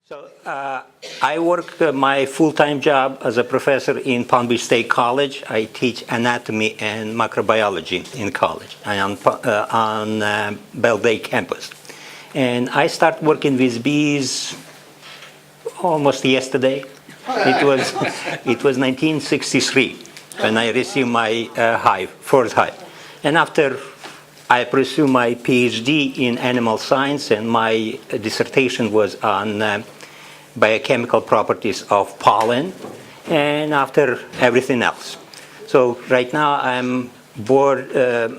So I work my full-time job as a professor in Palm Beach State College. I teach anatomy and microbiology in college. I am on Bell Bay campus. And I start working with bees almost yesterday. It was 1963 when I received my first hive. And after I pursued my PhD in animal science, and my dissertation was on biochemical properties of pollen, and after everything else. So right now I'm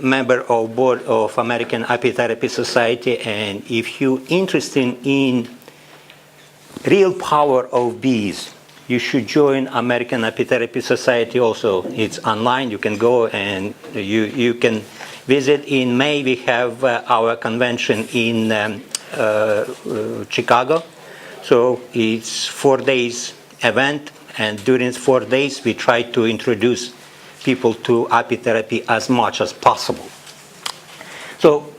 member of board of American Apitherapy Society, and if you're interested in real power of bees, you should join American Apitherapy Society also. It's online, you can go and you can visit. In May we have our convention in Chicago. So it's 4 days event, and during 4 days we try to introduce people to apitherapy as much as possible. So,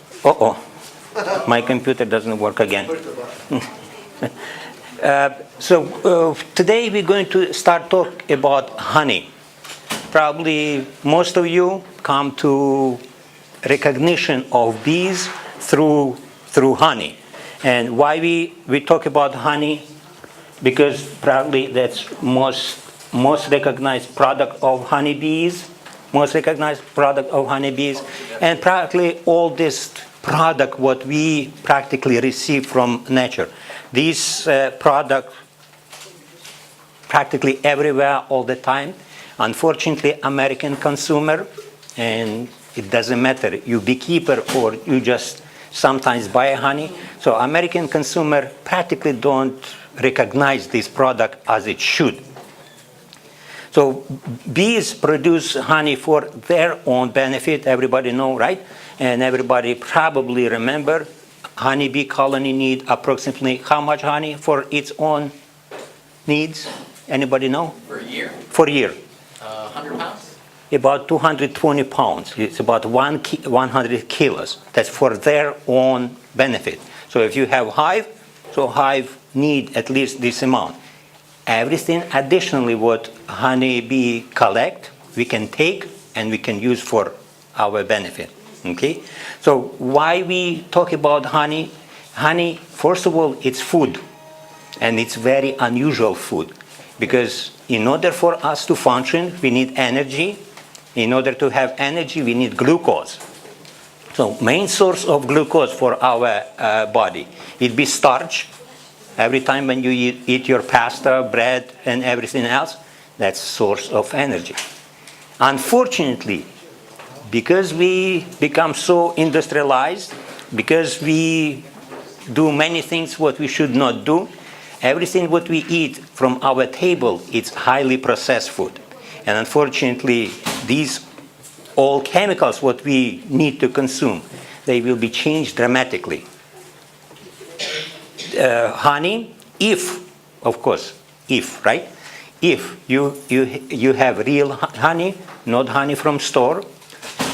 my computer doesn't work again. Today we're going to start talk about honey. Probably most of you come to recognition of bees through honey. And why we talk about honey? Because probably that's most recognized product of honeybees, and practically all this product what we practically receive from nature. These product practically everywhere all the time. Unfortunately, American consumer, and it doesn't matter, you beekeeper or you just sometimes buy honey. So American consumer practically don't recognize this product as it should. So bees produce honey for their own benefit, everybody know, right? And everybody probably remember honeybee colony need approximately how much honey for its own needs? Anybody know? For a year? For a year. 100 pounds? About 220 pounds. It's about 100 kilos. That's for their own benefit. So if you have hive, so hive need at least this amount. Everything additionally what honeybee collect, we can take and we can use for our benefit. Okay? So why we talk about honey? Honey, first of all, it's food. And it's very unusual food. Because in order for us to function, we need energy. In order to have energy, we need glucose. So main source of glucose for our body, it'd be starch. Every time when you eat your pasta, bread, and everything else, that's source of energy. Unfortunately, because we become so industrialized, because we do many things what we should not do, everything what we eat from our table, it's highly processed food. And unfortunately, these all chemicals what we need to consume, they will be changed dramatically. Honey, if you have real honey, not honey from store.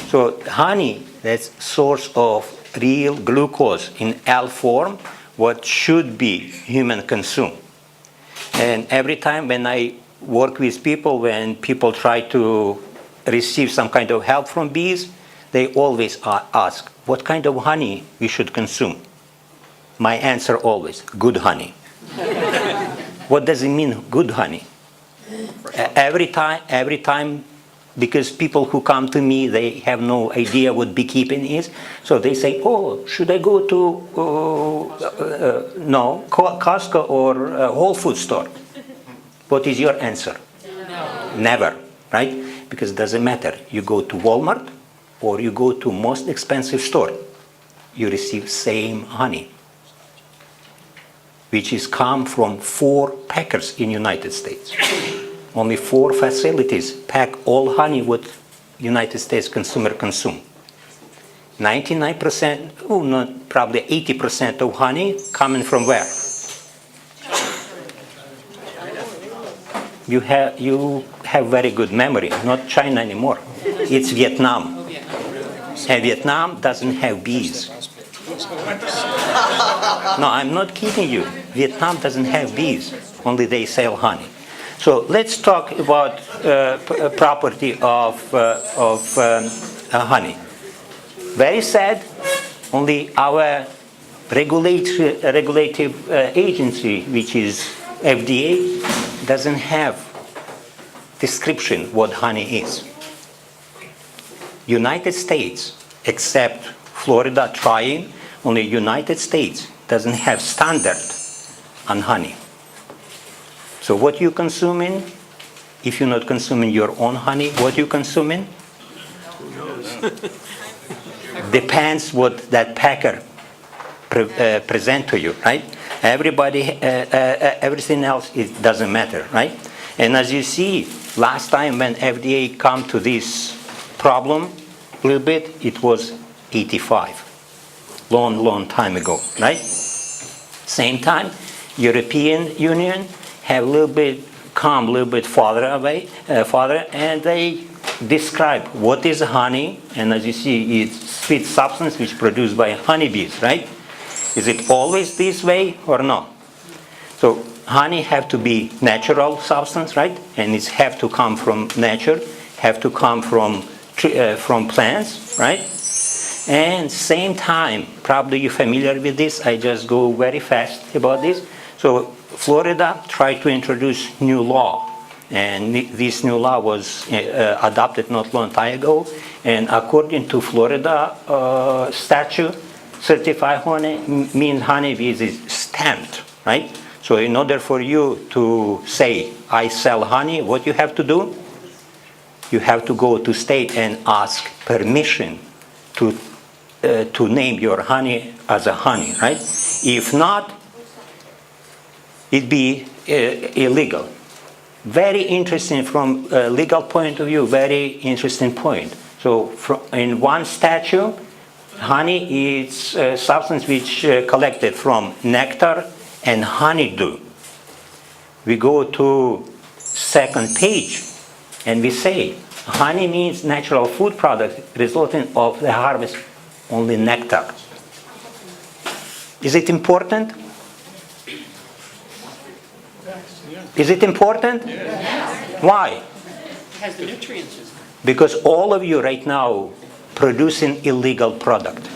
So honey, that's source of real glucose in L form, what should be human consume. And every time when I work with people, when people try to receive some kind of help from bees, they always ask, what kind of honey we should consume? My answer always, good honey. What does it mean, good honey? Every time, because people who come to me, they have no idea what beekeeping is, so they say, oh, should I go to Costco or Whole Foods store? What is your answer? No. Never, right? Because it doesn't matter. You go to Walmart or you go to most expensive store, you receive same honey, which is come from 4 packers in United States. Only 4 facilities pack all honey what United States consumer consume. 99%, probably 80% of honey coming from where? You have very good memory, not China anymore. It's Vietnam. And Vietnam doesn't have bees. No, I'm not kidding you. Vietnam doesn't have bees, only they sell honey. So let's talk about property of honey. Very sad, only our regulative agency, which is FDA, doesn't have description what honey is. United States, except Florida trying, only United States doesn't have standard on honey. So what you consuming, if you're not consuming your own honey, what you consuming? Who knows? Depends what that packer present to you, right? Everything else, it doesn't matter, right? And as you see, last time when FDA come to this problem a little bit, it was 85. Long time ago, right? Same time, European Union have a little bit come a little bit farther away, and they describe what is honey, and as you see, it's sweet substance which produced by honeybees, right? Is it always this way or no? So honey have to be natural substance, right? And it have to come from nature, have to come from plants, right? And same time, probably you're familiar with this, I just go very fast about this. So Florida tried to introduce new law, and this new law was adopted not long time ago, and according to Florida statute, certified honey means honeybees is stamped, right? So in order for you to say, I sell honey, what you have to do? You have to go to state and ask permission to name your honey as a honey, right? If not, it'd be illegal. Very interesting from a legal point of view, very interesting point. So in one statute, honey is a substance which collected from nectar and honeydew. We go to second page and we say honey means natural food product resulting of the harvest only nectar. Is it important? Is it important? Yes. Why? It has the nutrients. Because all of you right now producing illegal product. I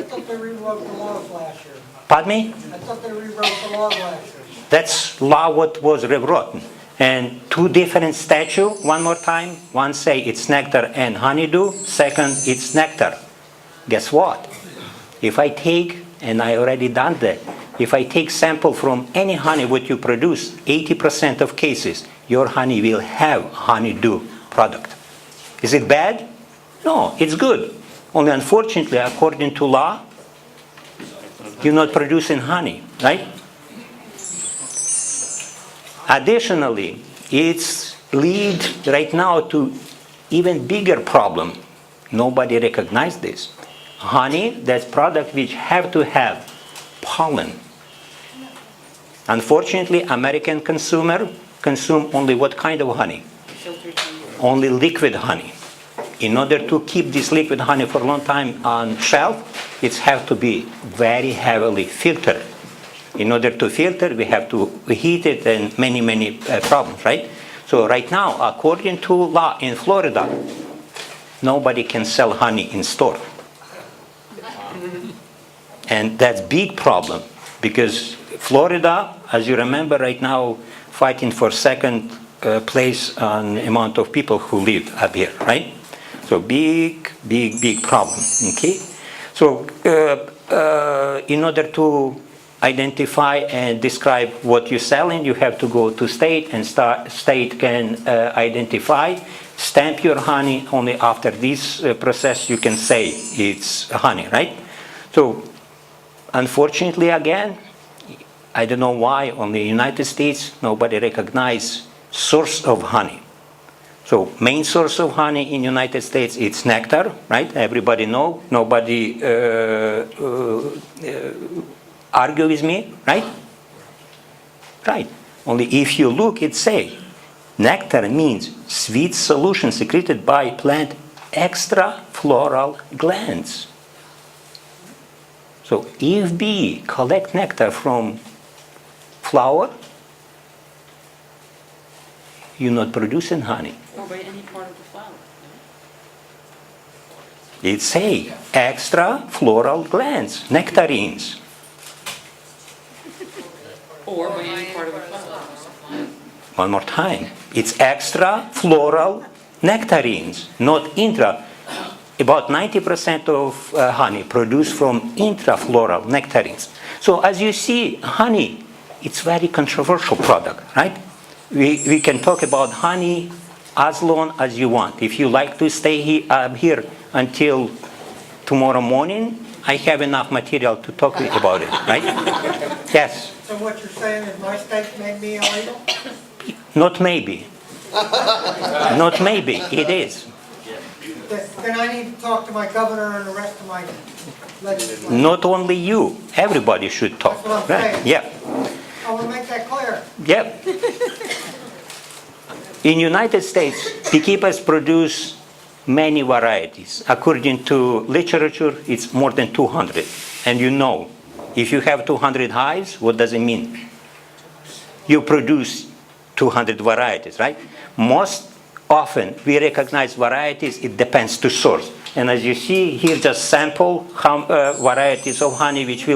thought they rewrote the law last year. Pardon me? I thought they rewrote the law last year. That's law what was rewritten. And two different statute, one more time. One say it's nectar and honeydew. Second, it's nectar. Guess what? If I take, and I already done that, if I take sample from any honey what you produce, 80% of cases, your honey will have honeydew product. Is it bad? No, it's good. Only unfortunately, according to law, you're not producing honey, right? Additionally, it's lead right now to even bigger problem. Nobody recognizes this. Honey, that's product which have to have pollen. Unfortunately, American consumer consume only what kind of honey? Only liquid honey. In order to keep this liquid honey for a long time on shelf, it has to be very heavily filtered. In order to filter, we have to heat it and many problems, right? So right now, according to law in Florida, nobody can sell honey in store. And that's big problem because Florida, as you remember right now, fighting for second place on amount of people who live up here, right? So big problem, okay? So in order to identify and describe what you're selling, you have to go to state, and state can identify, stamp your honey. Only after this process you can say it's honey, right? So unfortunately, again, I don't know why, only United States, nobody recognize source of honey. So main source of honey in United States, it's nectar, right? Everybody know, nobody argue with me, right? Right. Only if you look, it say, nectar means sweet solution secreted by plant extrafloral glands. So if bee collect nectar from flower, you're not producing honey. Or by any part of the flower. It say extra floral glands, nectarines. Or by any part of the flower. One more time. It's extra floral nectarines, not intra. About 90% of honey produced from intrafloral nectarines. So as you see, honey, it's very controversial product, right? We can talk about honey as long as you want. If you like to stay here until tomorrow morning, I have enough material to talk about it, right? Yes. So what you're saying is my state made me illegal? Not maybe. Not maybe. It is. Then I need to talk to my governor and the rest of my legislators. Not only you. Everybody should talk. That's what I'm Right? saying. Yeah. I want to make that clear. Yep. In United States, beekeepers produce many varieties. According to literature, it's more than 200. And you know, if you have 200 hives, what does it mean? You produce 200 varieties, right? Most often, we recognize varieties, it depends to source. And as you see here, just sample varieties of honey which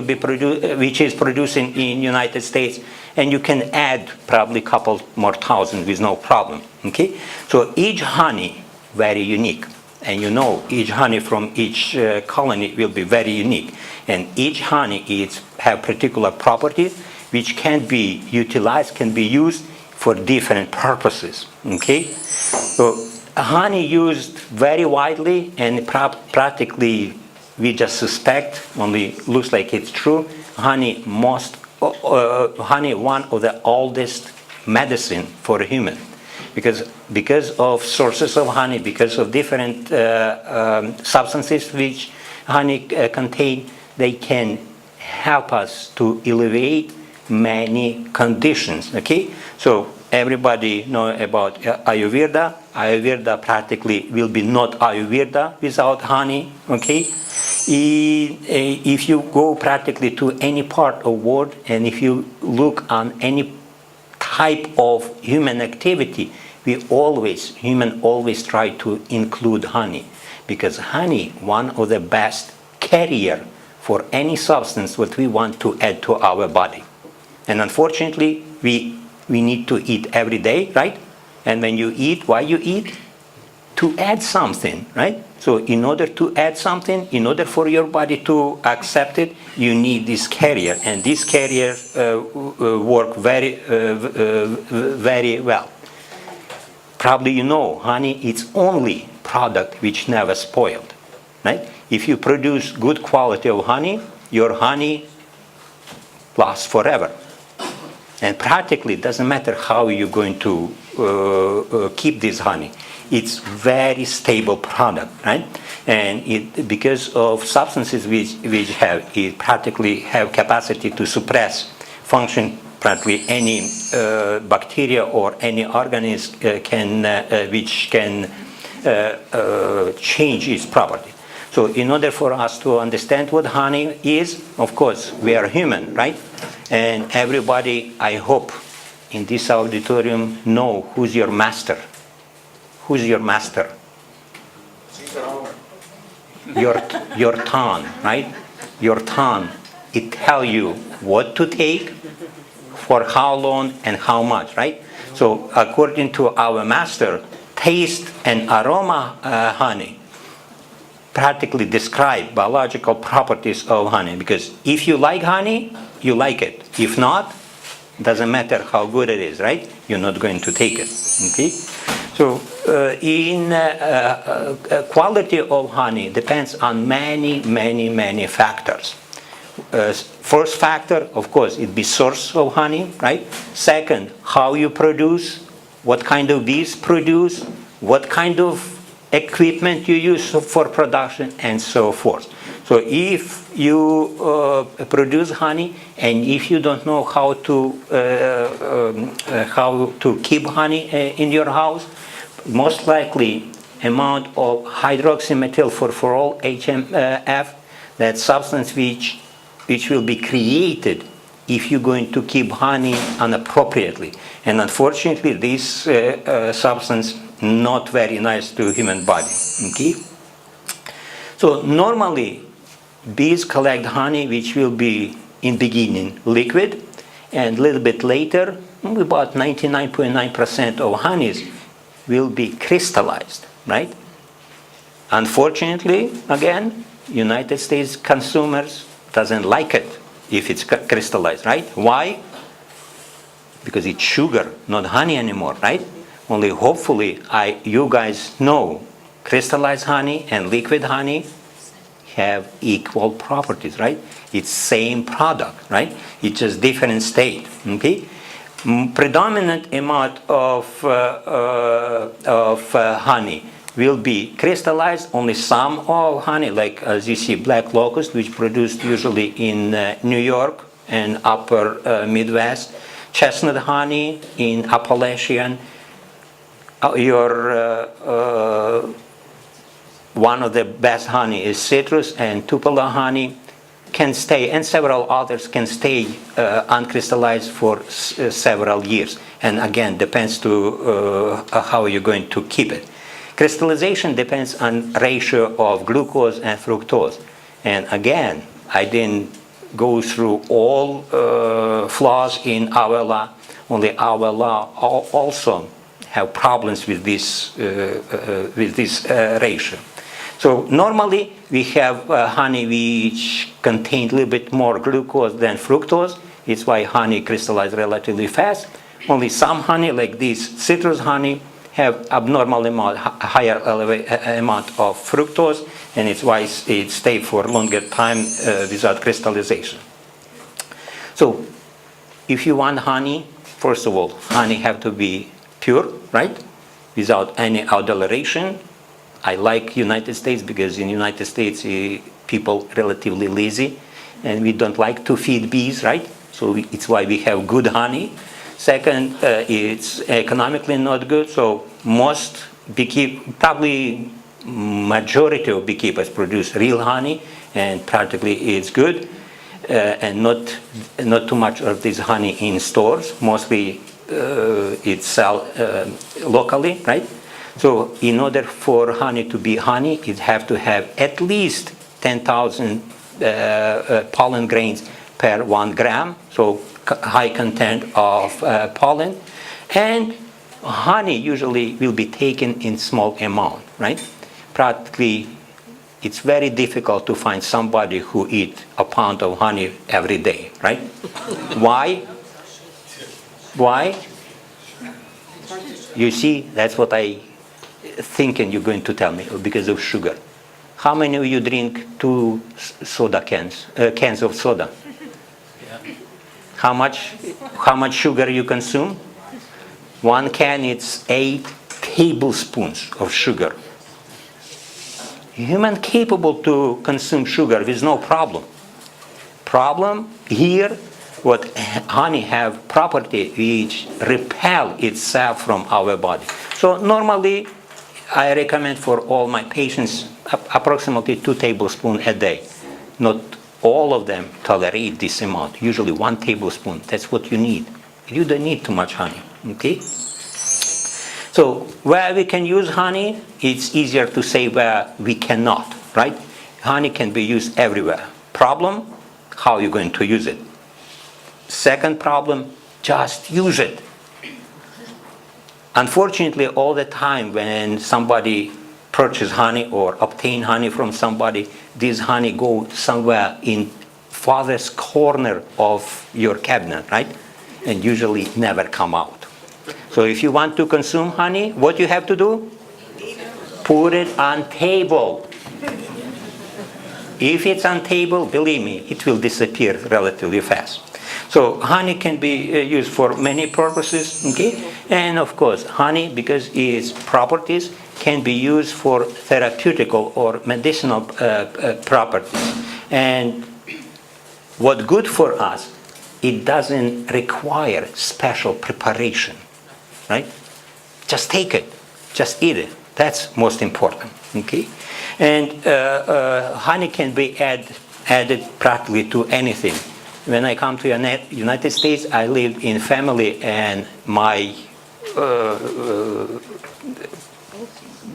is producing in United States, and you can add probably a couple more thousand with no problem. Okay, so each honey very unique, and you know each honey from each colony will be very unique, and each honey have particular properties which can be utilized, can be used for different purposes. Okay, so honey used very widely, and practically we just suspect, only looks like it's true, honey one of the oldest medicine for a human, because of sources of honey, because of different substances which honey contain, they can help us to alleviate many conditions. Okay, so everybody know about Ayurveda. Ayurveda practically will be not Ayurveda without honey. Okay, if you go practically to any part of the world, and if you look on any type of human activity, human always try to include honey, because honey one of the best carrier for any substance what we want to add to our body. And unfortunately, we need to eat every day, right? And when you eat, why you eat? To add something, right? So in order to add something, in order for your body to accept it, you need this carrier, and this carrier work very well. Probably you know, honey is only product which never spoiled, right? If you produce good quality of honey, your honey lasts forever. And practically, it doesn't matter how you're going to keep this honey. It's very stable product, right? And because of substances which it practically have capacity to suppress function, practically any bacteria or any organism which can change its property. So in order for us to understand what honey is, of course, we are human, right? And everybody, I hope, in this auditorium know who's your master. Who's your master? Your tongue, right? Your tongue. It tells you what to take, for how long, and how much, right? So according to our master, taste and aroma honey practically describe biological properties of honey, because if you like honey, you like it. If not, doesn't matter how good it is, right? You're not going to take it. Okay. So quality of honey depends on many factors. First factor, of course, it be source of honey, right? Second, how you produce, what kind of bees produce, what kind of equipment you use for production, and so forth. So if you produce honey, and if you don't know how to keep honey in your house, most likely amount of hydroxymethylfurfural (HMF), that substance which which will be created if you're going to keep honey inappropriately. And unfortunately, this substance not very nice to human body. Okay? So normally, bees collect honey, which will be in beginning liquid, and a little bit later, about 99.9% of honeys will be crystallized, right? Unfortunately, again, United States consumers doesn't like it if it's crystallized, right? Why? Because it's sugar, not honey anymore, right? Only hopefully you guys know crystallized honey and liquid honey have equal properties, right? It's same product, right? It's just different state, okay? Predominant amount of honey will be crystallized. Only some of honey, like as you see, black locust, which produced usually in New York and upper Midwest, chestnut honey in Appalachian, one of the best honey is citrus, and Tupelo honey can stay, and several others can stay uncrystallized for several years. And again, depends to how you're going to keep it. Crystallization depends on ratio of glucose and fructose. And again, I didn't go through all flaws in Avella. Only Avella also have problems with this ratio. So normally we have honey which contains a little bit more glucose than fructose. It's why honey crystallizes relatively fast. Only some honey, like this citrus honey, have abnormal amount, higher amount of fructose, and it's why it stays for longer time without crystallization. So if you want honey, first of all, honey have to be pure, right? Without any adulteration. I like United States because in United States people relatively lazy and we don't like to feed bees, right? So it's why we have good honey. Second, it's economically not good, so most beekeepers, probably majority of beekeepers produce real honey, and practically it's good, and not too much of this honey in stores. Mostly it's sold locally, right? So in order for honey to be honey, it have to have at least 10,000 pollen grains per 1 gram, so high content of pollen. And honey usually will be taken in small amount, right? Practically, it's very difficult to find somebody who eat a pound of honey every day, right? Why? Why? You see, that's what I thinking you're going to tell me, because of sugar. How many of you drink 2 soda cans of soda? Yeah. How much sugar you consume? 1 can, it's 8 tablespoons of sugar. Human capable to consume sugar with no problem. Problem here, what honey have property which repel itself from our body. So normally, I recommend for all my patients approximately 2 tablespoons a day. Not all of them tolerate this amount. Usually 1 tablespoon. That's what you need. You don't need too much honey. Okay. So where we can use honey, it's easier to say where we cannot. Right? Honey can be used everywhere. Problem: how are you going to use it? Second problem: just use it. Unfortunately, all the time when somebody purchases honey or obtain honey from somebody, this honey go somewhere in farthest corner of your cabinet, right? And usually never come out. So if you want to consume honey, what you have to do? Put it on table. If it's on table, believe me, it will disappear relatively fast. So honey can be used for many purposes, okay? And of course, honey, because its properties can be used for therapeutical or medicinal properties. And what's good for us, it doesn't require special preparation, right? Just take it, just eat it. That's most important, okay? And honey can be added added practically to anything. When I come to United States, I lived in family, and my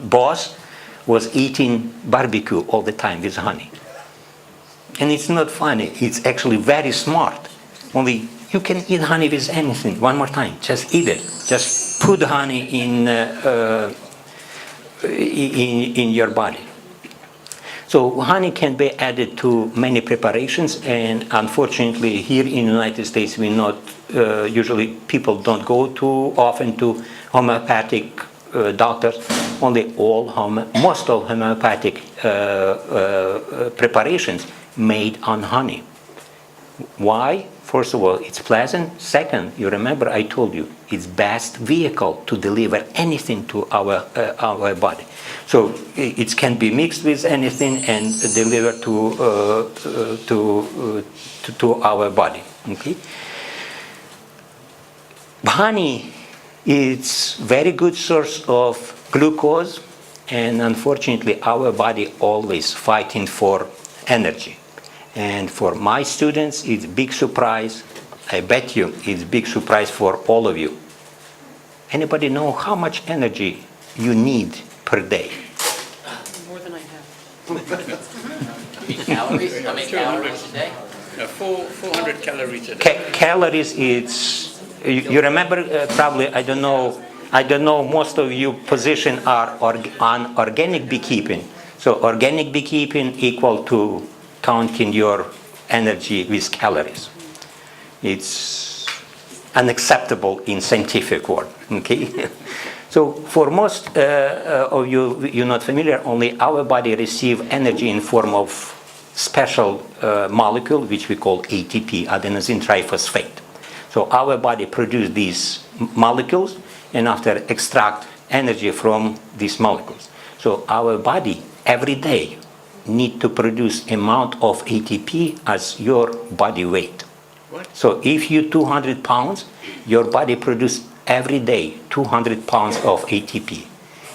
boss was eating barbecue all the time with honey. And it's not funny, it's actually very smart. Only you can eat honey with anything. One more time, just eat it. Just put honey in your body. So honey can be added to many preparations, and unfortunately here in the United States we not usually people don't go too often to homeopathic doctors. Only most of homeopathic preparations made on honey. Why? First of all, it's pleasant. Second, you remember I told you it's best vehicle to deliver anything to our body. So it can be mixed with anything and delivered to our body. Okay. Honey is very good source of glucose, and unfortunately our body always fighting for energy. And for my students, it's a big surprise. I bet you it's a big surprise for all of you. Anybody know how much energy you need per day? More than I have. Calories? How many calories a day? 400 calories a day. Calories, it's, you remember probably, I don't know, most of you position are on organic beekeeping. So organic beekeeping equal to counting your energy with calories. It's unacceptable in scientific world, okay? So for most of you, you're not familiar, only our body receive energy in form of special molecule, which we call ATP, adenosine triphosphate. So our body produce these molecules, and after extract energy from these molecules. So our body every day need to produce amount of ATP as your body weight. What? So if you 200 pounds, your body produce every day 200 pounds of ATP.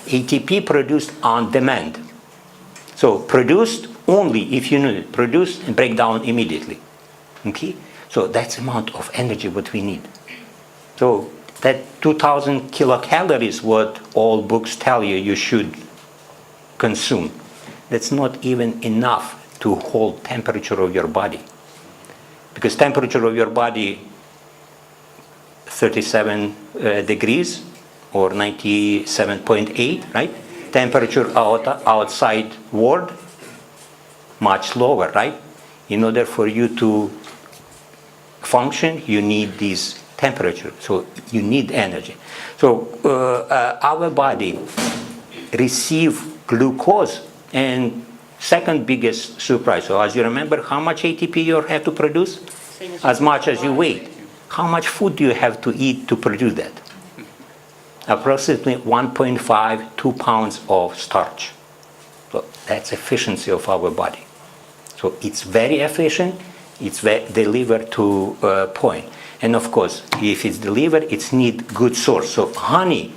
ATP produced on demand. So produced only if you need it. Produce and break down immediately. Okay? So that's amount of energy what we need. So that 2000 kilocalories what all books tell you should consume. That's not even enough to hold temperature of your body. Because temperature of your body 37 degrees or 97.8, right? Temperature outside world much lower, right? In order for you to function, you need this temperature. So you need energy. So our body receive glucose. And second biggest surprise, so as you remember, how much ATP you have to produce? As much as you weigh. How much food do you have to eat to produce that? Approximately 1.5, 2 pounds of starch. So that's efficiency of our body. So it's very efficient, it's delivered to a point. And of course, if it's delivered, it's need good source. So honey,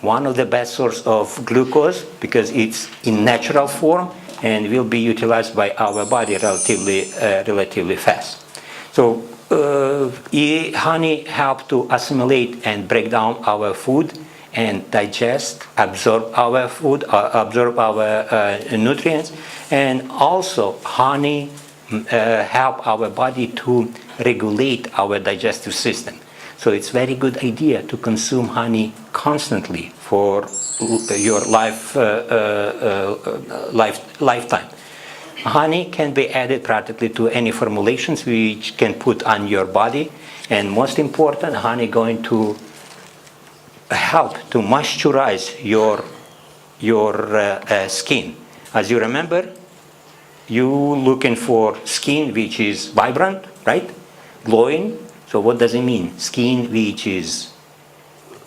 one of the best source of glucose because it's in natural form and will be utilized by our body relatively fast. So honey help to assimilate and break down our food and digest, absorb our food, absorb our nutrients, and also honey help our body to regulate our digestive system. So it's very good idea to consume honey constantly for your lifetime. Honey can be added practically to any formulations which can put on your body, and most important, honey going to help to moisturize your skin. As you remember, you looking for skin which is vibrant, right? Glowing. So what does it mean? Skin which is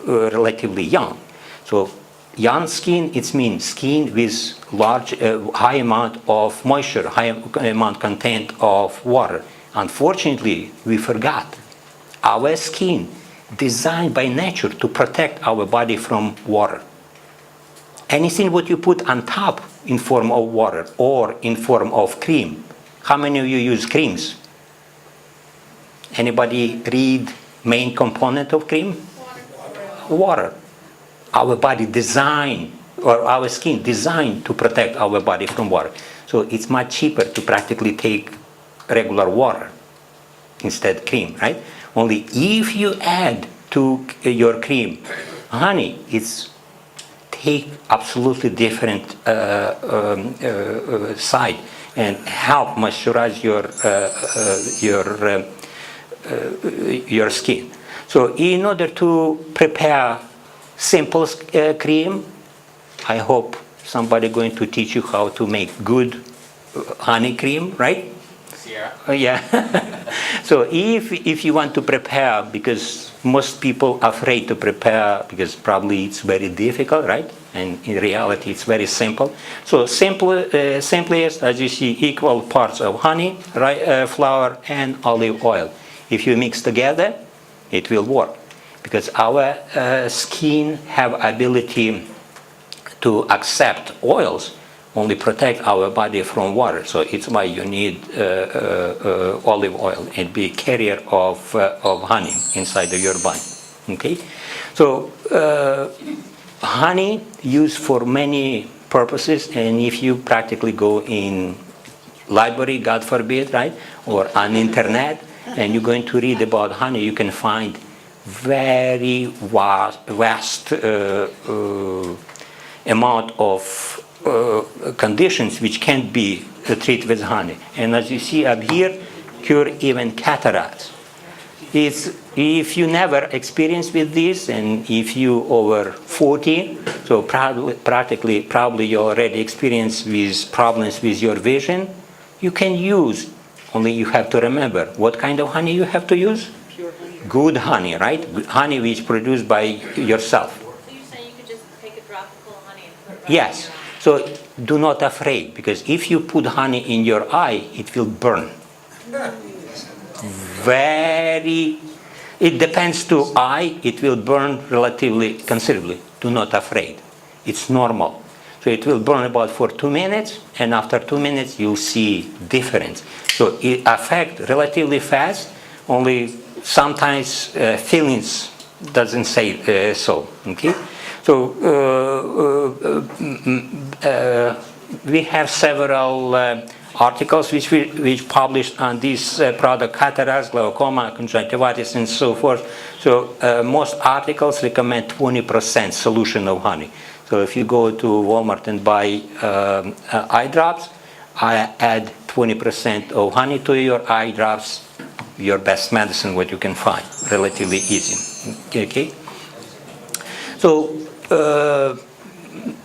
relatively young. So young skin, it means skin with high amount of moisture, high amount content of water. Unfortunately, we forgot our skin designed by nature to protect our body from water. Anything what you put on top in form of water or in form of cream How many of you use creams? Anybody read main component of cream? Water. Our body designed, or our skin designed to protect our body from water. So it's much cheaper to practically take regular water instead cream, right? Only if you add to your cream honey, it's take absolutely different side and help moisturize your skin. So in order to prepare simple cream, I hope somebody going to teach you how to make good honey cream, right? Sierra? Yeah. So if you want to prepare, because most people are afraid to prepare because probably it's very difficult, right? And in reality, it's very simple. So simplest, as you see, equal parts of honey, flour, and olive oil. If you mix together, it will work, because our skin have ability to accept oils, only protect our body from water. So it's why you need olive oil and be carrier of honey inside of your body. Okay, so honey used for many purposes, and if you practically go in library, God forbid, right, or on internet, and you're going to read about honey, you can find very vast amount of conditions which can be treated with honey. And as you see up here, cure even cataracts. If you never experienced with this, and if you over 40, so probably you already experienced with problems with your vision, you can use, only you have to remember what kind of honey you have to use. Pure honey. Good honey, right? Good honey which produced by yourself. So you're saying you could just take a drop full of honey and put it right Yes. in your eye? So do not afraid, because if you put honey in your eye, it will burn. It depends to eye, it will burn relatively considerably. Do not afraid. It's normal. So it will burn about for 2 minutes, and after 2 minutes you'll see difference. So it affect relatively fast, only sometimes feelings doesn't say so. Okay. So we have several articles which published on this product: cataracts, glaucoma, conjunctivitis, and so forth. So most articles recommend 20% solution of honey. So if you go to Walmart and buy eye drops, I add 20% of honey to your eye drops. Your best medicine, what you can find, relatively easy. Okay. So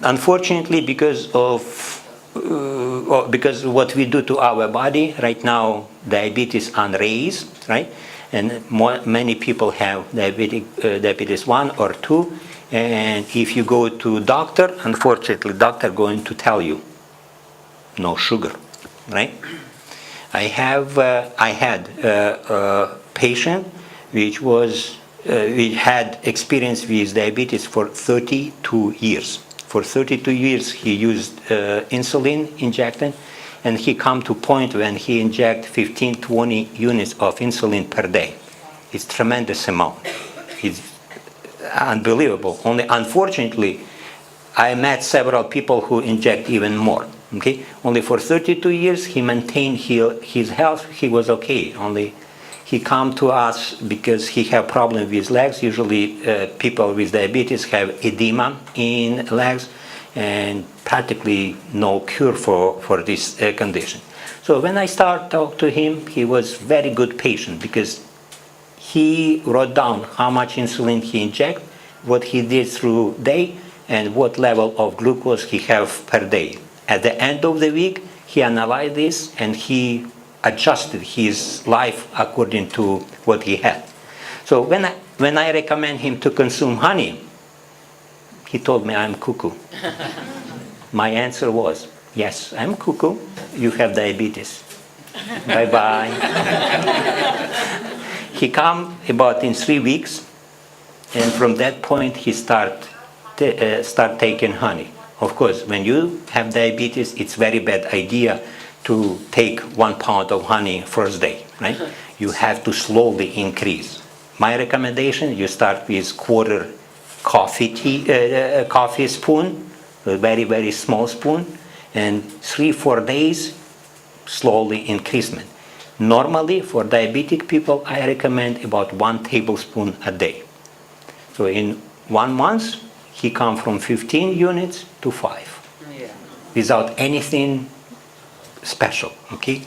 unfortunately, because of what we do to our body right now, diabetes unraised, right? And many people have diabetes 1 or 2, and if you go to doctor, unfortunately, doctor going to tell you no sugar, right? I had a patient which had experience with diabetes for 32 years. For 32 years he used insulin injection, and he come to point when he inject 15-20 units of insulin per day. It's tremendous amount. It's unbelievable. Only unfortunately, I met several people who inject even more. Okay, only for 32 years he maintained his health. He was okay. Only he come to us because he have problem with legs. Usually people with diabetes have edema in legs, and practically no cure for this condition. So when I start talk to him, he was very good patient, because he wrote down how much insulin he inject, what he did through day, and what level of glucose he have per day. At the end of the week, he analyzed this and he adjusted his life according to what he had. So when I recommend him to consume honey, he told me I'm cuckoo. My answer was, yes, I'm cuckoo. You have diabetes. Bye-bye. He come about in 3 weeks, and from that point he start taking honey. Of course, when you have diabetes, it's very bad idea to take 1 pound of honey first day, right? You have to slowly increase. My recommendation, you start with quarter coffee spoon, a very, very small spoon, and 3-4 days, slowly increasement. Normally, for diabetic people, I recommend about 1 tablespoon a day. So in 1 month, he come from 15 units to 5, Yeah. without anything special, okay?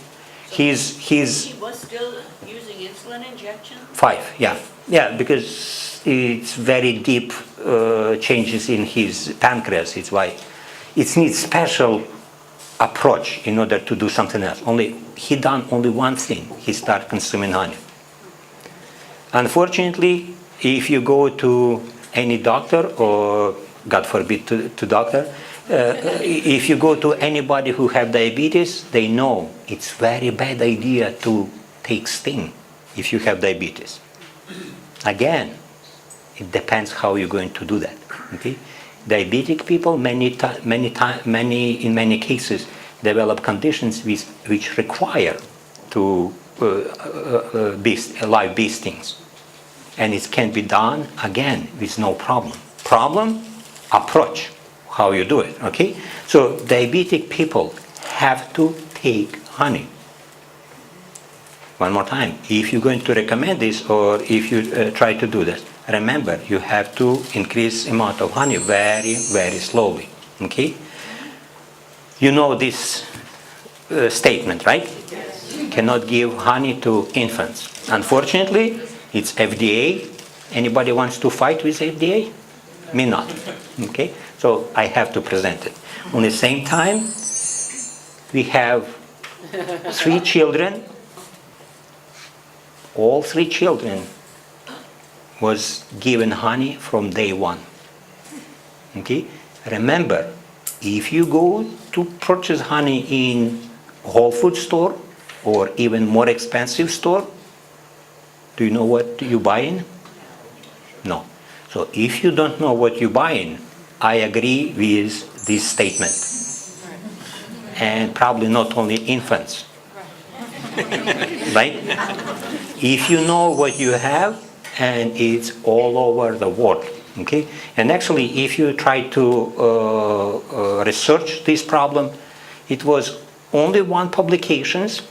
He was still using insulin injection? 5, yeah. Yeah, because it's very deep changes in his pancreas. It's why it needs special approach in order to do something else. He done only one thing. He start consuming honey. Unfortunately, if you go to any doctor, or God forbid to doctor, if you go to anybody who have diabetes, they know it's very bad idea to take sting if you have diabetes. Again, it depends how you're going to do that. Okay, diabetic people in many cases develop conditions which require to live these things, and it can be done again with no problem. Problem, approach, how you do it. Okay, so diabetic people have to take honey. One more time, if you're going to recommend this, or if you try to do this, remember you have to increase amount of honey very, very slowly. Okay, you know this statement, right? You cannot give honey to infants. Unfortunately, it's FDA. Anybody wants to fight with FDA? Me not. Okay, so I have to present it. On the same time, we have 3 children. All 3 children was given honey from day 1. Okay, remember, if you go to purchase honey in Whole Food store or even more expensive store, do you know what you're buying? No. So if you don't know what you're buying, I agree with this statement. And probably not only infants. Right? If you know what you have, and it's all over the world. Okay? And actually, if you try to research this problem, it was only 1 publications,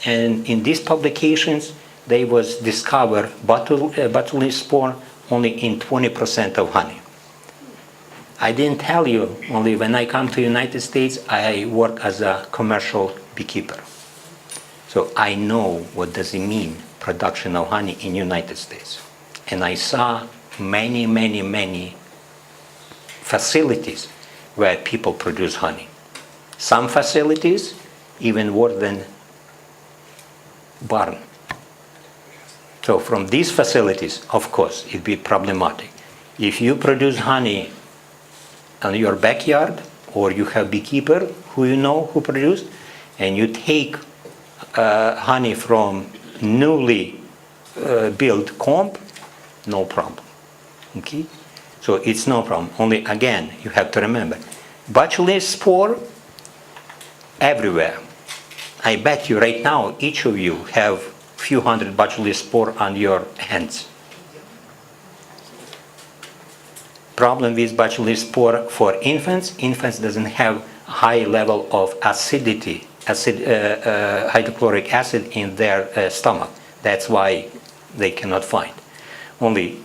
and in these publications, they was discovered botulinum spore only in 20% of honey. I didn't tell you, only when I come to United States, I work as a commercial beekeeper. So I know what does it mean, production of honey in United States. And I saw many, many, many facilities where people produce honey. Some facilities even worse than barn. So from these facilities, of course, it'd be problematic. If you produce honey in your backyard, or you have beekeeper who you know who produce, and you take honey from newly built comb, no problem. Okay, so it's no problem. Only again, you have to remember, botulinum spore everywhere. I bet you right now, each of you have few hundred botulinum spore on your hands. Problem with botulinum spore for infants doesn't have high level of acidity, hydrochloric acid in their stomach. That's why they cannot find. Only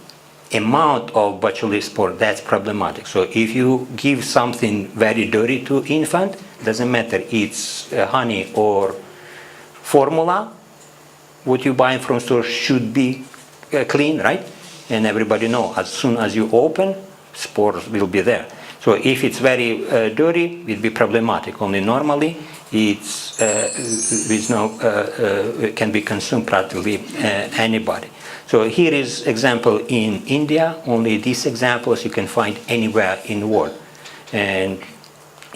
amount of botulinum spore, that's problematic. So if you give something very dirty to infant, doesn't matter, it's honey or formula, what you buy from store should be clean, right? And everybody know, as soon as you open, spores will be there. So if it's very dirty, it will be problematic. Only normally, it's with no can be consumed practically anybody. So here is example in India. Only these examples you can find anywhere in the world, and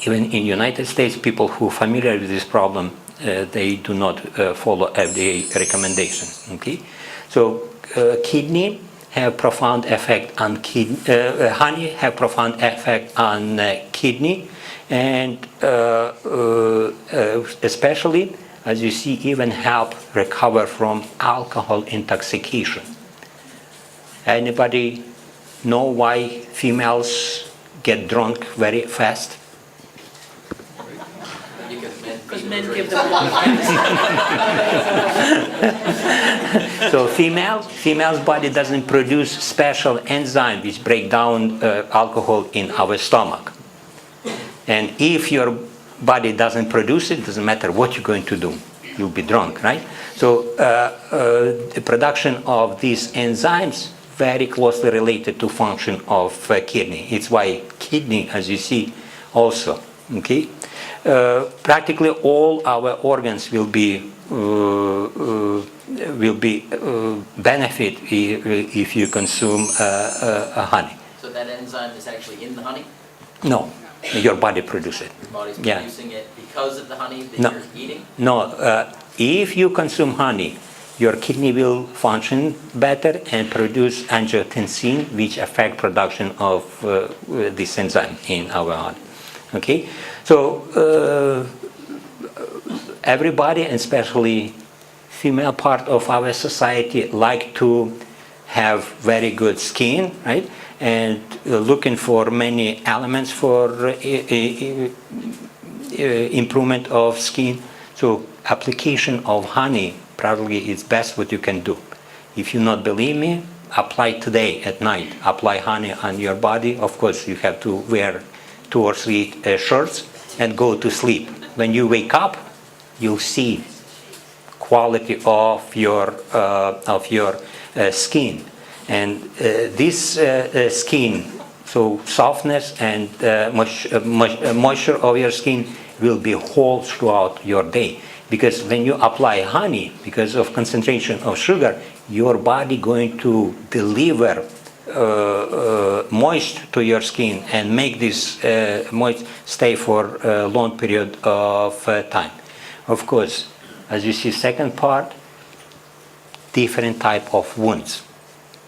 even in United States, people who are familiar with this problem, they do not follow FDA recommendations. Okay, so kidney have profound effect on kidney. Honey have profound effect on kidney, and especially, as you see, even help recover from alcohol intoxication. Anybody know why females get drunk very fast? Because men give them a lot of So female's body doesn't produce special enzyme which break down alcohol in our stomach. And if your body doesn't produce it, doesn't matter what you're going to do, you'll be drunk, right? So the production of these enzymes very closely related to function of kidney. It's why kidney, as you see, also, okay? Practically all our organs will be benefit if you consume honey. So that enzyme is actually in the honey? No, your body produces it. Your body's Yeah. producing it because of the honey that No. you're eating? No, if you consume honey, your kidney will function better and produce angiotensin, which affect production of this enzyme in our body. Okay, so everybody, and especially female part of our society, like to have very good skin, right? And looking for many elements for improvement of skin. So application of honey probably is best what you can do. If you not believe me, apply today at night. Apply honey on your body. Of course, you have to wear 2 or 3 shirts and go to sleep. When you wake up, you'll see quality of your skin, and this skin, so softness and moisture of your skin will be whole throughout your day. Because when you apply honey, because of concentration of sugar, your body going to deliver moist to your skin and make this moist stay for a long period of time. Of course, as you see, second part, different type of wounds.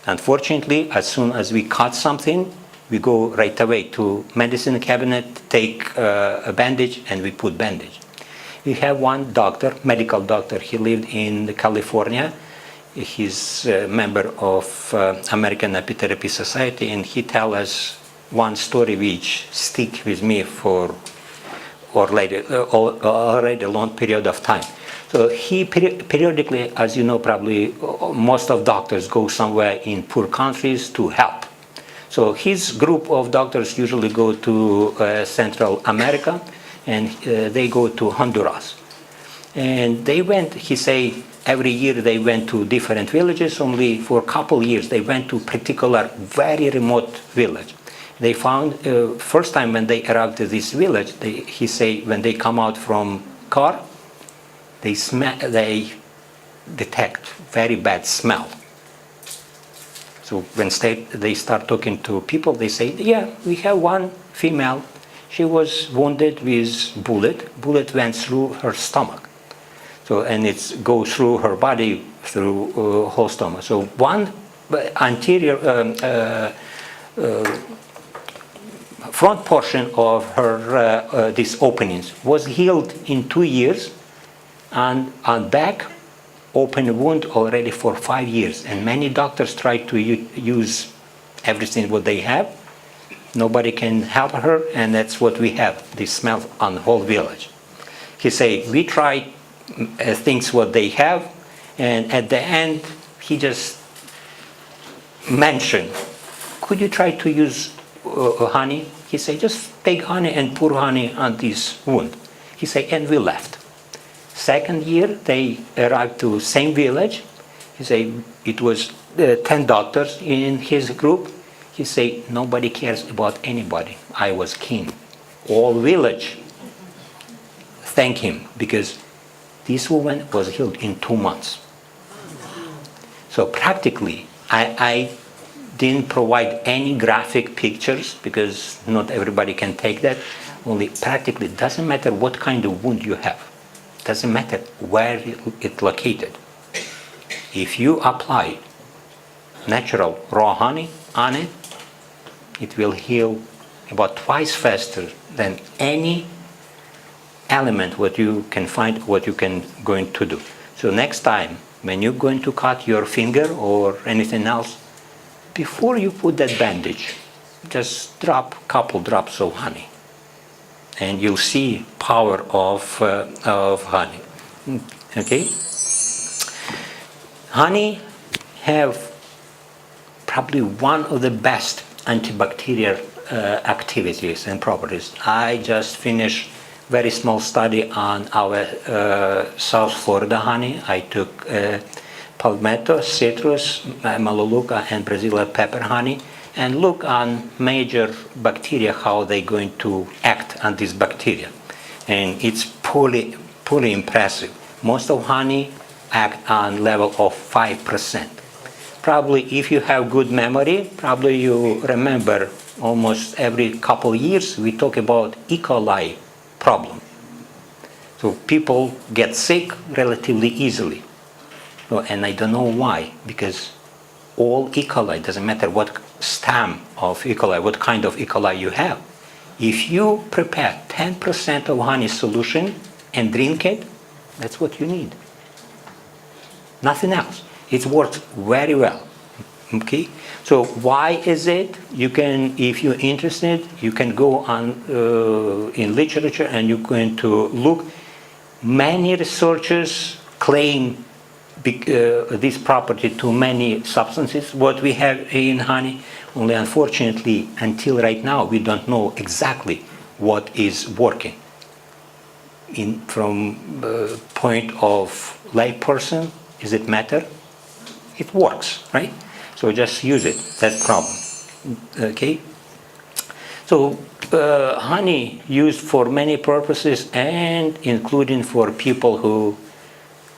Unfortunately, as soon as we cut something, we go right away to medicine cabinet, take a bandage, and we put bandage. We have one doctor, medical doctor. He lived in California. He's a member of American Epitherapy Society, and he tell us one story which stick with me for already a long period of time. So he periodically, as you know, probably most of doctors go somewhere in poor countries to help. So his group of doctors usually go to Central America, and they go to Honduras. And they went, he say, every year they went to different villages. Only for a couple years they went to particular very remote village. They found first time when they arrived at this village, he say when they come out from car, they detect very bad smell. So when they start talking to people, they say, yeah, we have one female. She was wounded with bullet. Bullet went through her stomach. So, and it goes through her body, through whole stomach. So one anterior front portion of her these openings was healed in 2 years, and on back open wound already for 5 years. And many doctors try to use everything what they have. Nobody can help her, and that's what we have. This smell on the whole village. He say we tried things what they have, and at the end he just mentioned, could you try to use honey? He say just take honey and pour honey on this wound. He say, and we left. Second year they arrived to same village. He say it was 10 doctors in his group. He say nobody cares about anybody. I was king. All village thank him because this woman was healed in 2 months. So practically, I didn't provide any graphic pictures because not everybody can take that. Only practically, it doesn't matter what kind of wound you have. It doesn't matter where it's located. If you apply natural raw honey on it, it will heal about twice faster than any element what you can find, what you can going to do. So next time when you're going to cut your finger or anything else, before you put that bandage, just drop a couple drops of honey, and you'll see power of honey. Okay, honey have probably one of the best antibacterial activities and properties. I just finished very small study on our South Florida honey. I took palmetto, citrus, melaleuca, and Brazilian pepper honey, and look on major bacteria, how they're going to act on this bacteria. And it's pretty impressive. Most of honey act on level of 5%. Probably if you have good memory, probably you remember almost every couple of years we talk about E. coli problem. So people get sick relatively easily. So, and I don't know why, because all E. coli, doesn't matter what stem of E. coli, what kind of E. coli you have, if you prepare 10% of honey solution and drink it, that's what you need. Nothing else. It works very well. Okay, so why is it? You can, if you're interested, you can go on in literature and you're going to look. Many researchers claim this property to many substances what we have in honey. Only unfortunately, until right now, we don't know exactly what is working. From point of layperson, does it matter? It works, right? So just use it. That's problem. Okay. So honey used for many purposes, and including for people who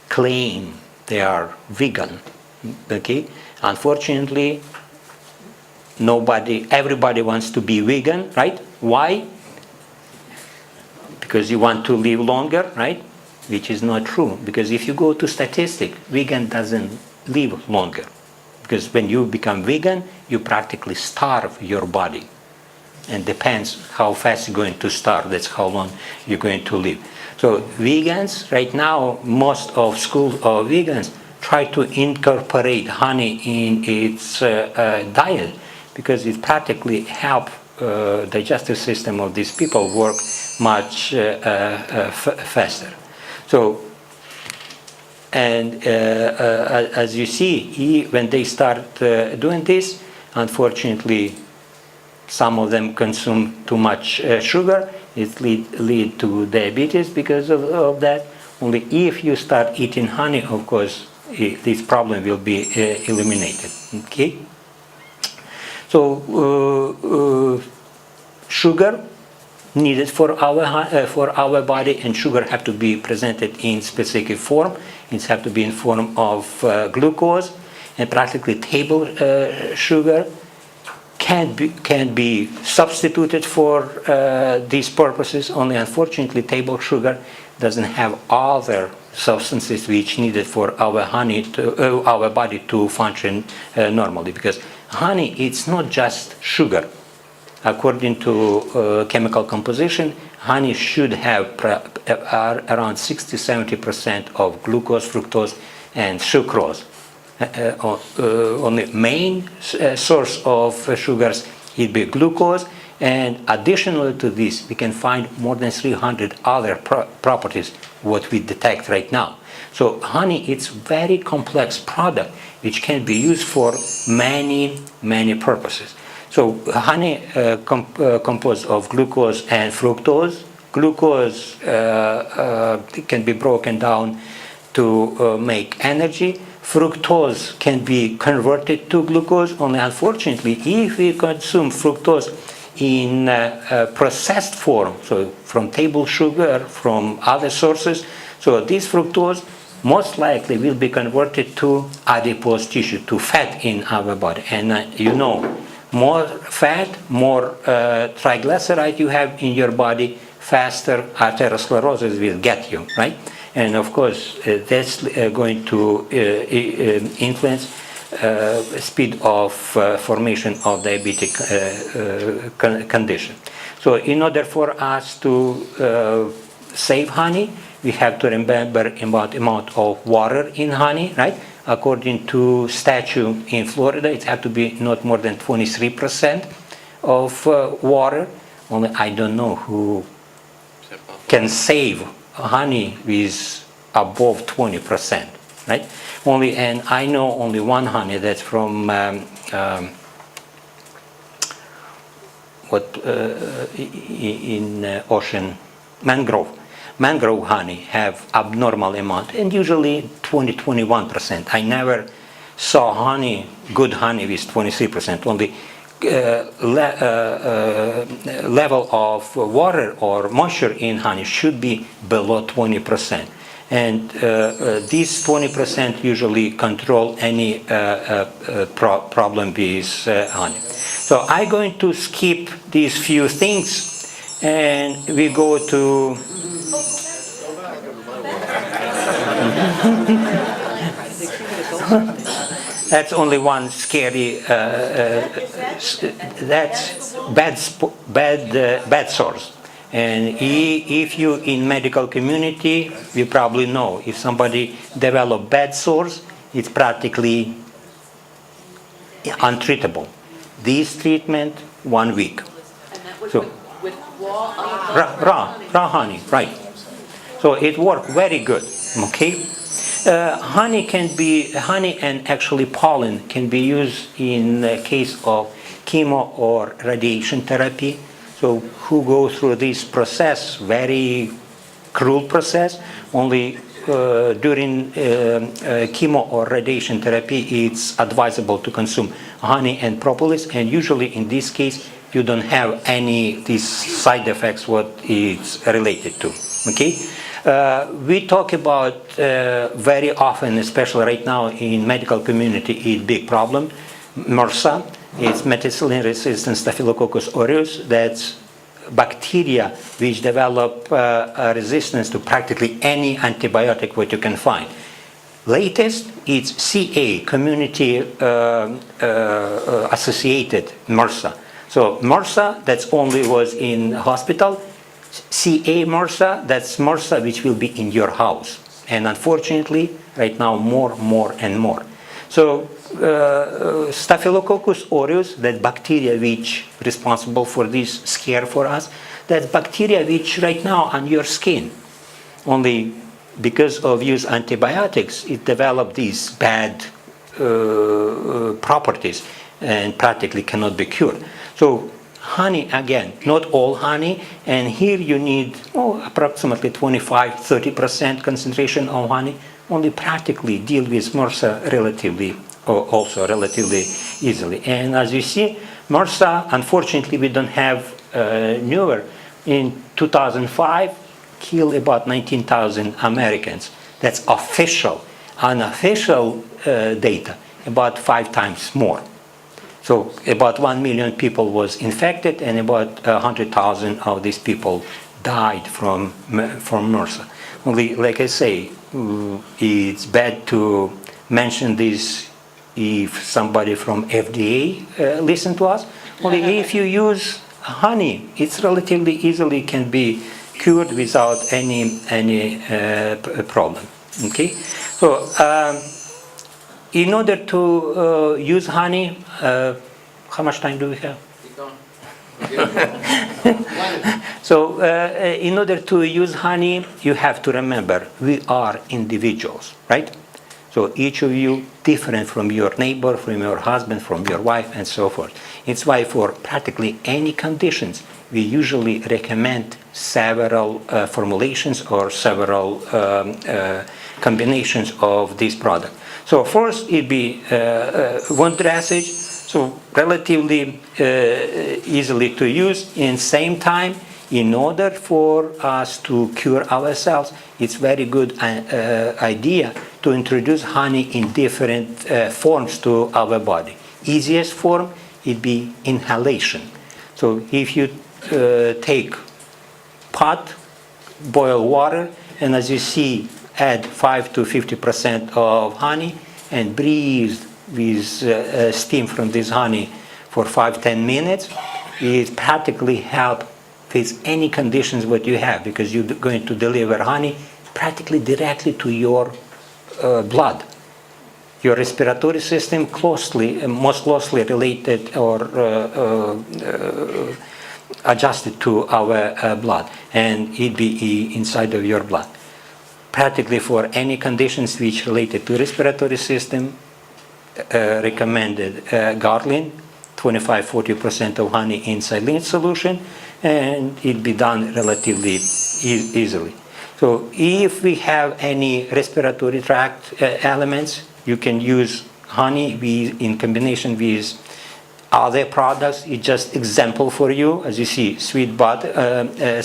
claim they are vegan. Okay. Unfortunately, everybody wants to be vegan, right? Why? Because you want to live longer, right? Which is not true. Because if you go to statistic, vegan doesn't live longer. Because when you become vegan, you practically starve your body. And depends how fast you're going to starve, that's how long you're going to live. So vegans, right now, most of schools of vegans try to incorporate honey in its diet, because it practically helps digestive system of these people work much faster. So, and as you see, when they start doing this, unfortunately, some of them consume too much sugar. It lead to diabetes because of that. Only if you start eating honey, of course, this problem will be eliminated. Okay. So sugar needed for our body, and sugar have to be presented in specific form. It have to be in form of glucose, and practically table sugar can be substituted for these purposes. Only unfortunately, table sugar doesn't have other substances which needed for our our body to function normally. Because honey, it's not just sugar. According to chemical composition, honey should have around 60-70% of glucose, fructose, and sucrose. Only main source of sugars would be glucose, and additional to this, we can find more than 300 other properties what we detect right now. So honey, it's very complex product which can be used for many purposes. So honey composed of glucose and fructose. Glucose can be broken down to make energy. Fructose can be converted to glucose. Only unfortunately, if we consume fructose in processed form, so from table sugar, from other sources, so this fructose most likely will be converted to adipose tissue, to fat in our body. And you know, more fat, more triglyceride you have in your body, faster atherosclerosis will get you, right? And of course, that's going to influence speed of formation of diabetic condition. So in order for us to save honey, we have to remember about amount of water in honey, right? According to statute in Florida, it has to be not more than 23% of water. Only I don't know who can save honey with above 20%, right? Only, and I know only one honey that's from in ocean, mangrove honey have abnormal amount, and usually 20-21%. I never saw honey, good honey with 23%. Only level of water or moisture in honey should be below 20%. And these 20% usually control any problem with honey. So I'm going to skip these few things and we go to that's only one scary that's bad source. And if you in medical community, you probably know if somebody develop bad sores, it's practically untreatable. This treatment 1 week. And that was So- with raw Raw honey, right? So it worked very good. Okay, honey and actually pollen can be used in the case of chemo or radiation therapy. So who go through this process, very cruel process, only during chemo or radiation therapy, it's advisable to consume honey and propolis, and usually in this case, you don't have any these side effects what it's related to. Okay, we talk about very often, especially right now in medical community, it's big problem. MRSA, it's methicillin-resistant Staphylococcus aureus. That's bacteria which develop a resistance to practically any antibiotic what you can find. Latest, it's CA, community associated MRSA. So MRSA, that's only was in hospital. CA MRSA, that's MRSA which will be in your house. And unfortunately, right now, more and more. So Staphylococcus aureus, that bacteria which responsible for this scare for us, that's bacteria which right now on your skin. Only because of use antibiotics, it developed these bad properties and practically cannot be cured. So honey, again, not all honey, and here you need approximately 25-30% concentration of honey, only practically deal with MRSA relatively easily. And as you see, MRSA, unfortunately, we don't have newer. In 2005, killed about 19,000 Americans. That's official. Unofficial data, about 5 times more. So about 1 million people was infected, and about 100,000 of these people died from MRSA. Only, like I say, it's bad to mention this if somebody from FDA listen to us. Only if you use honey, it's relatively easily can be cured without any problem. Okay, so in order to use honey, how much time do we have? Keep going. So in order to use honey, you have to remember we are individuals, right? So each of you different from your neighbor, from your husband, from your wife, and so forth. It's why for practically any conditions, we usually recommend several formulations or several combinations of this product. So first it'd be one dressage, so relatively easily to use. In same time, in order for us to cure ourselves, it's very good idea to introduce honey in different forms to our body. Easiest form, it'd be inhalation. So if you take pot, boil water, and as you see, add 5 to 50% of honey and breathe with steam from this honey for 5-10 minutes, it practically help with any conditions what you have, because you're going to deliver honey practically directly to your blood. Your respiratory system most closely related or adjusted to our blood, and it be inside of your blood. Practically for any conditions which related to respiratory system, recommended gargling, 25-40% of honey in saline solution, and it be done relatively easily. So if we have any respiratory tract elements, you can use honey in combination with other products. It's just example for you. As you see, sweet butter,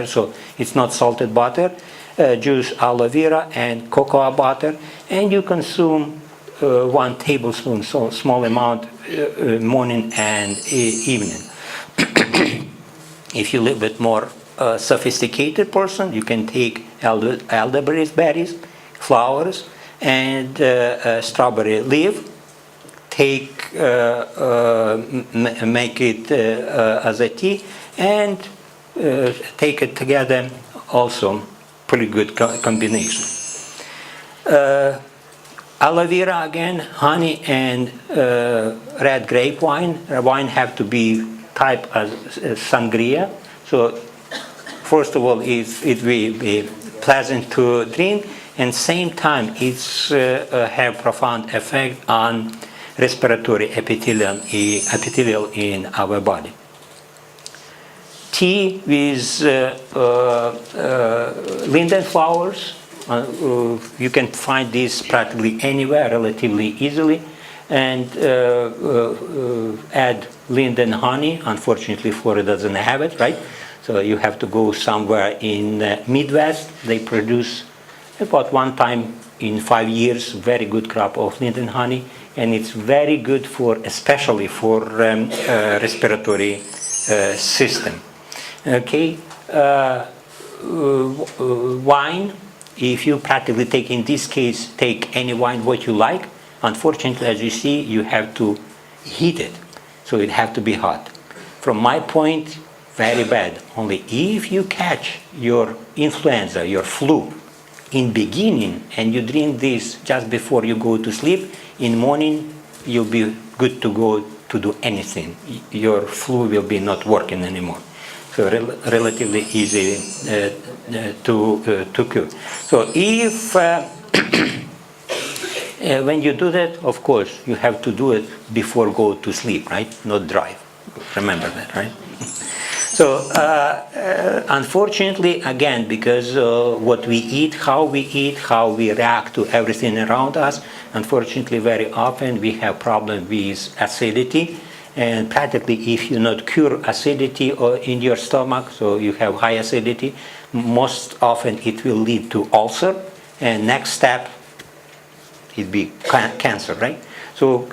so it's not salted butter, juice aloe vera and cocoa butter, and you consume 1 tablespoon, so small amount, morning and evening. If you live with more sophisticated person, you can take elderberries, flowers, and strawberry leaf. Make it as a tea, and take it together. Also, pretty good combination. Aloe vera again, honey, and red grape wine. Wine have to be type as sangria. So first of all, it will be pleasant to drink, and same time it's have profound effect on respiratory epithelial in our body. Tea with linden flowers. You can find this practically anywhere relatively easily, and add linden honey. Unfortunately, Florida doesn't have it, right? So you have to go somewhere in Midwest. They produce about 1 time in 5 years very good crop of linden honey, and it's very good especially for respiratory system. Okay, wine. If you practically take, in this case, take any wine what you like. Unfortunately, as you see, you have to heat it, so it have to be hot. From my point, very bad. Only if you catch your influenza, your flu, in beginning, and you drink this just before you go to sleep, in morning you'll be good to go to do anything. Your flu will be not working anymore. So relatively easy to cure. So if when you do that, of course, you have to do it before go to sleep, right? Not drive. Remember that, right? So unfortunately, again, because what we eat, how we react to everything around us, unfortunately, very often we have problem with acidity. And practically, if you not cure acidity or in your stomach, so you have high acidity, most often it will lead to ulcer, and next step, it be cancer, right? So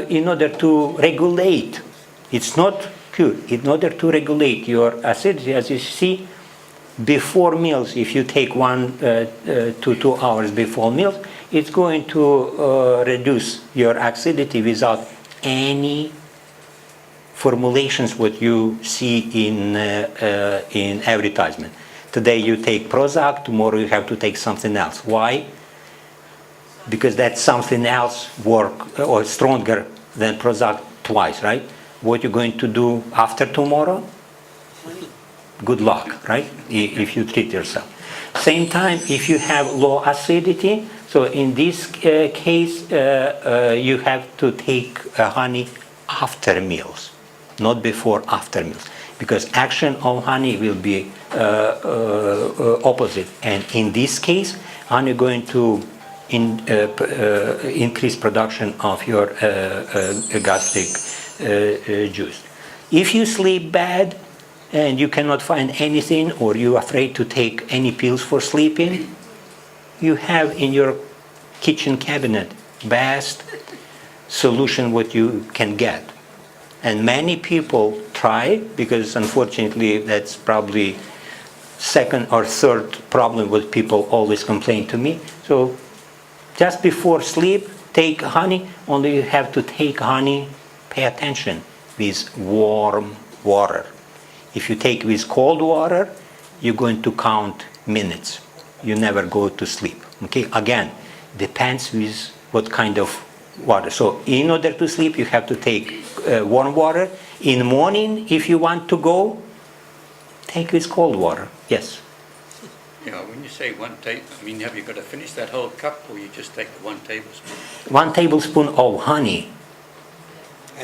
in order to regulate, it's not cure, in order to regulate your acidity, as you see, before meals, if you take 1 to 2 hours before meals, it's going to reduce your acidity without any formulations what you see in advertisement. Today you take Prozac, tomorrow you have to take something else. Why? Because that something else work or stronger than Prozac twice, right? What you're going to do after tomorrow? Good luck, right? If you treat yourself. Same time, if you have low acidity, so in this case, you have to take honey after meals. Not before, after meals, because action of honey will be opposite, and in this case, honey going to increase production of your gastric juice. If you sleep bad and you cannot find anything, or you're afraid to take any pills for sleeping, you have in your kitchen cabinet best solution what you can get. And many people try, because unfortunately that's probably second or third problem what people always complain to me. So just before sleep, take honey, only you have to take honey, pay attention, with warm water. If you take with cold water, you're going to count minutes. You never go to sleep. Okay, again, depends with what kind of water. So in order to sleep, you have to take warm water. In the morning, if you want to go, take with cold water. Yes. Yeah, when you say have you got to finish that whole cup, or you just take 1 tablespoon? 1 tablespoon of honey.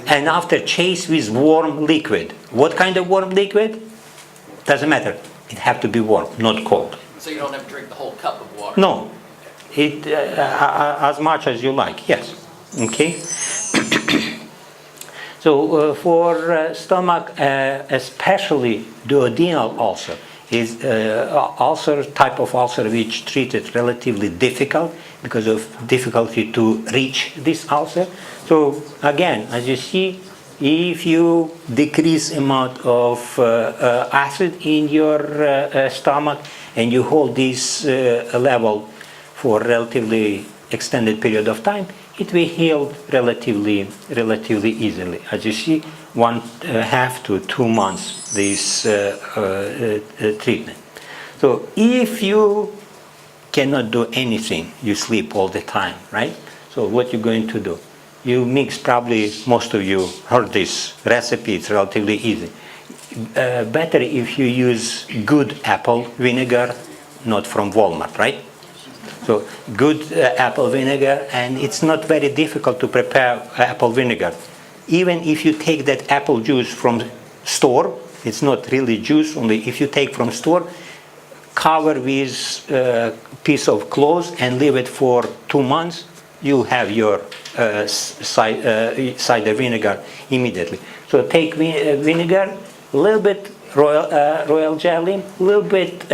And after chase with warm liquid. What kind of warm liquid? Doesn't matter. It have to be warm, not cold. So you don't have to drink the whole cup of water? No. It as much as you like. Yes. Okay. So for stomach, especially duodenal ulcer, is ulcer type of ulcer which treated relatively difficult because of difficulty to reach this ulcer. So again, as you see, if you decrease amount of acid in your stomach and you hold this level for relatively extended period of time, it will heal relatively easily. As you see, 1.5 to 2 months this treatment. So if you cannot do anything, you sleep all the time, right? So what you're going to do? You mix, probably most of you heard this recipe, it's relatively easy. Better if you use good apple vinegar, not from Walmart, right? So good apple vinegar, and it's not very difficult to prepare apple vinegar. Even if you take that apple juice from store, it's not really juice, only if you take from store, cover with a piece of cloth and leave it for 2 months, you have your cider vinegar immediately. So take vinegar, a little bit royal jelly, a little bit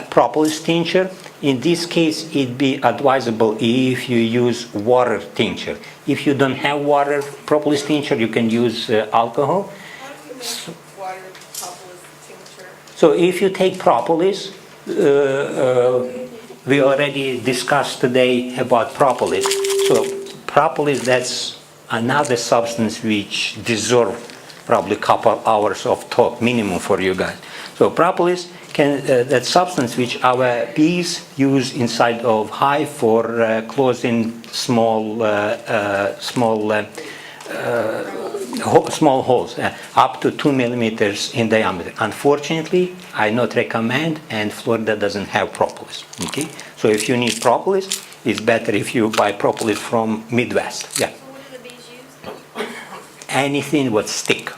propolis tincture. In this case, it'd be advisable if you use water tincture. If you don't have water propolis tincture, you can use alcohol. Water propolis tincture. So if you take propolis, we already discussed today about propolis. So propolis, that's another substance which deserves probably a couple hours of talk minimum for you guys. So propolis can that substance which our bees use inside of hive for closing small holes up to 2 millimeters in diameter. Unfortunately, I not recommend, and Florida doesn't have propolis. Okay, so if you need propolis, it's better if you buy propolis from Midwest. Yeah. So what do the bees use? Anything would stick.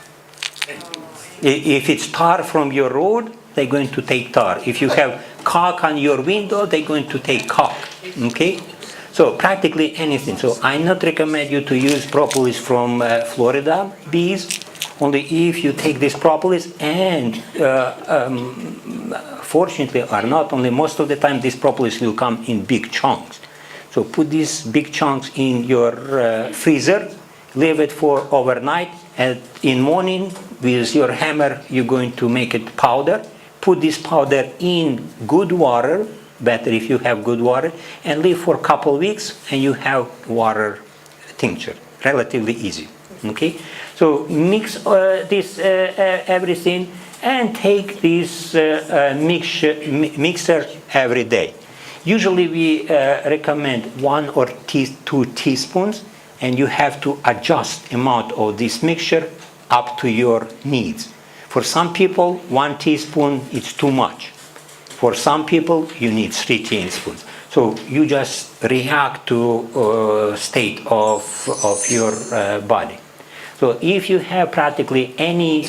If it's tar from your road, they're going to take tar. If you have caulk on your window, they're going to take caulk. Okay? So practically anything. So I not recommend you to use propolis from Florida bees, only if you take this propolis, and fortunately or not, only most of the time this propolis will come in big chunks. So put these big chunks in your freezer, leave it for overnight, and in morning with your hammer you're going to make it powder. Put this powder in good water, better if you have good water, and leave for a couple weeks and you have water tincture. Relatively easy. Okay, so mix this everything and take this mixer every day. Usually we recommend 1 or 2 teaspoons, and you have to adjust amount of this mixture up to your needs. For some people, 1 teaspoon is too much. For some people, you need 3 teaspoons. So you just react to state of your body. So if you have practically any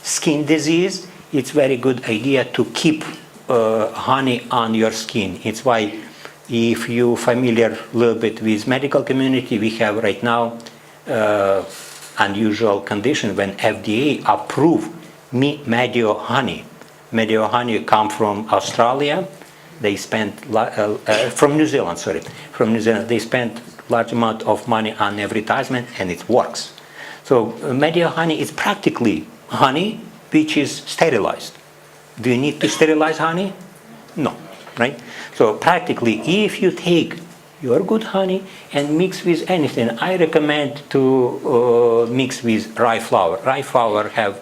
skin disease, it's very good idea to keep honey on your skin. It's why, if you're familiar a little bit with medical community, we have right now unusual condition when FDA approve medio honey. Medio honey come from Australia. They spent from New Zealand. Sorry, from New Zealand. They spent large amount of money on advertisement, and it works. So medio honey is practically honey which is sterilized. Do you need to sterilize honey? No, right? So practically, if you take your good honey and mix with anything. I recommend to mix with rye flour. Rye flour have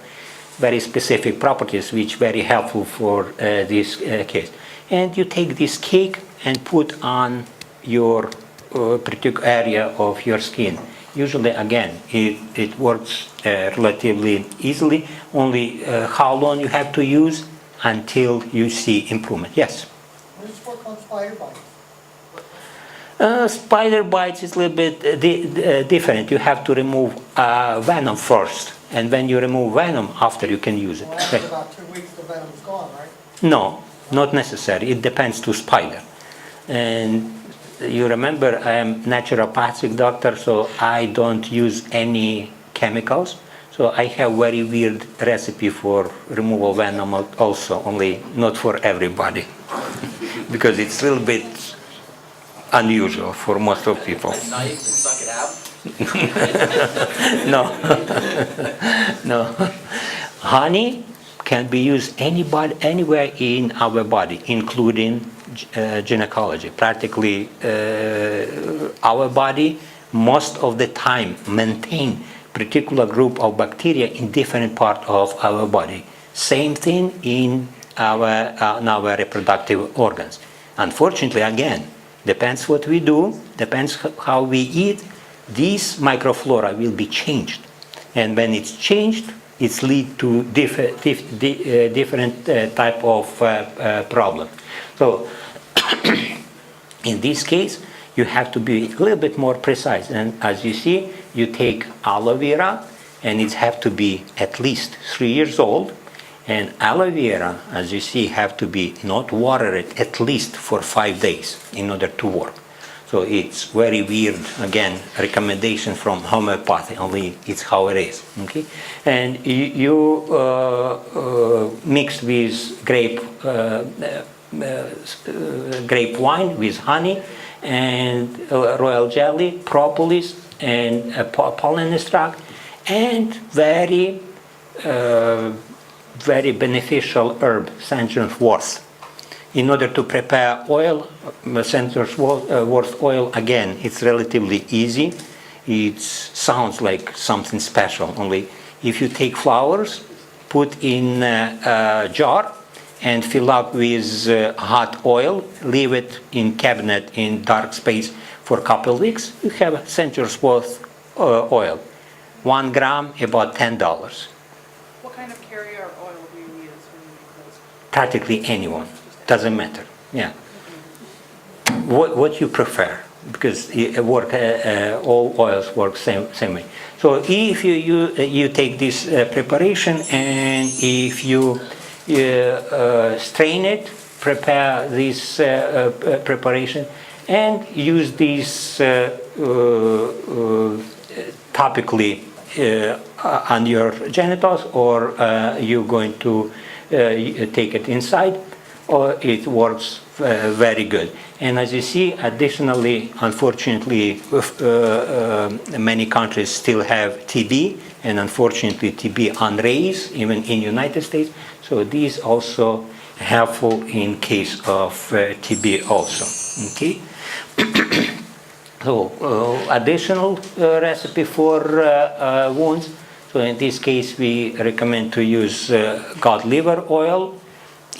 very specific properties which very helpful for this case. And you take this cake and put on your particular area of your skin. Usually, again, it works relatively easily. Only how long you have to use until you see improvement. Yes? Let's work on spider bites. Spider bites is a little bit different. You have to remove venom first. And when you remove venom, after you can use it. Well, after about 2 weeks, the venom's gone, right? No, not necessary. It depends to spider. And you remember I am naturopathic doctor, so I don't use any chemicals. So I have very weird recipe for removal venom also, only not for everybody. Because it's a little bit unusual for most of people. A knife and suck it out. No, no. Honey can be used anywhere in our body, including gynecology. Practically, our body most of the time maintain particular group of bacteria in different part of our body. Same thing in our reproductive organs. Unfortunately, again, depends what we do, depends how we eat. This microflora will be changed, and when it's changed, it's lead to different type of problem. So, in this case, you have to be a little bit more precise. And as you see, you take aloe vera, and it have to be at least 3 years old. And aloe vera, as you see, have to be not watered at least for 5 days in order to work. So it's very weird, again, recommendation from homeopathy, only it's how it is, okay? And you mix with grape wine with honey and royal jelly, propolis, and pollen extract, and very beneficial herb, St. John's wort. In order to prepare oil, St. John's wort oil, again, it's relatively easy. It sounds like something special, only if you take flowers, put in a jar, and fill up with hot oil, leave it in cabinet in dark space for a couple of weeks, you have St. John's wort oil. 1 gram, about $10. What kind of carrier oil do you use when you make those? Practically anyone, doesn't matter. Yeah. What you prefer, because all oils work same way. So if you take this preparation, and if you strain it, prepare this preparation, and use this topically on your genitals, or you're going to take it inside, or it works very good. And as you see, additionally, unfortunately, many countries still have TB, and unfortunately TB on raise, even in United States. So these also helpful in case of TB also. Okay. So additional recipe for wounds. So in this case, we recommend to use cod liver oil,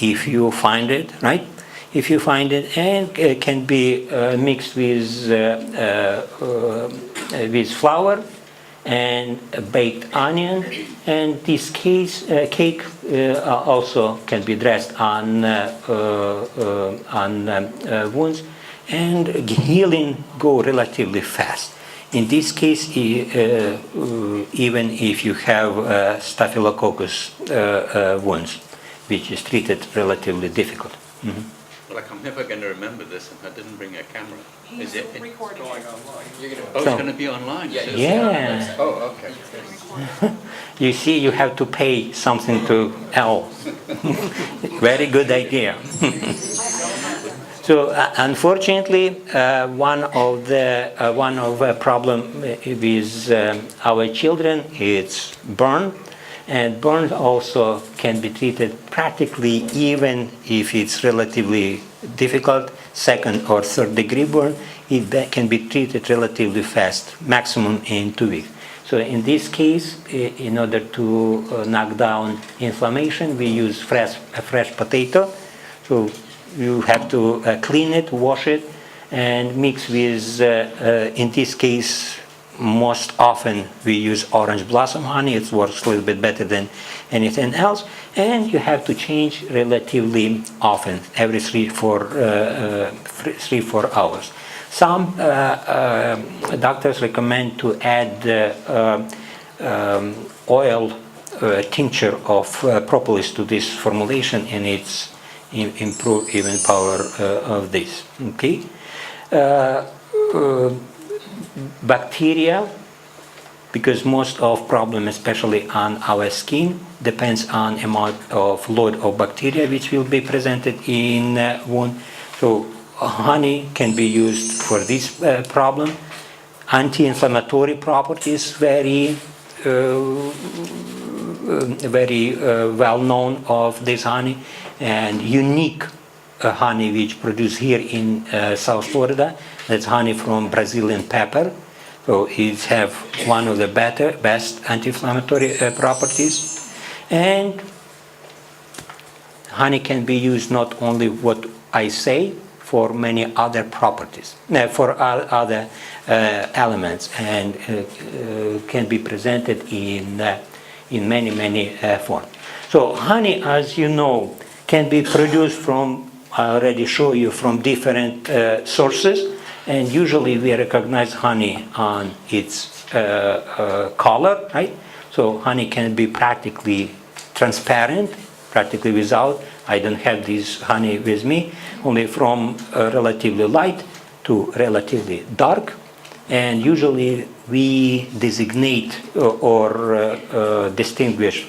if you find it, right? If you find it, and it can be mixed with flour and baked onion. And this cake also can be dressed on wounds, and healing go relatively fast. In this case, even if you have staphylococcus wounds, which is treated relatively difficult. Mm-hmm. Like, I'm never going to remember this if I didn't bring a camera. He's Is it? recording it. You're gonna. Oh, it's going to be online. Yeah, so- you'll see it on our Yeah. website. Oh, okay. You see, you have to pay something to L. Very good idea. So unfortunately, one of the problem with our children is burn, and burn also can be treated practically, even if it's relatively difficult, 2nd or 3rd degree burn. can be treated relatively fast, maximum in 2 weeks. So in this case, in order to knock down inflammation, we use a fresh potato. So you have to clean it, wash it, and mix with, in this case, most often we use orange blossom honey. It works a little bit better than anything else. And you have to change relatively often, every 3-4 hours. Some doctors recommend to add oil tincture of propolis to this formulation, and it's improve even power of this. Okay. Bacteria, because most of problem, especially on our skin, depends on amount of load of bacteria which will be presented in wound. So honey can be used for this problem. Anti-inflammatory properties very well known of this honey, and unique honey which produced here in South Florida. That's honey from Brazilian pepper. So it have one of the best anti-inflammatory properties. And honey can be used not only what I say, for many other properties, for other elements, and can be presented in many forms. So honey, as you know, can be produced from, I already show you, from different sources, and usually we recognize honey on its color, right? So honey can be practically transparent, practically without. I don't have this honey with me, only from relatively light to relatively dark. And usually we designate or distinguish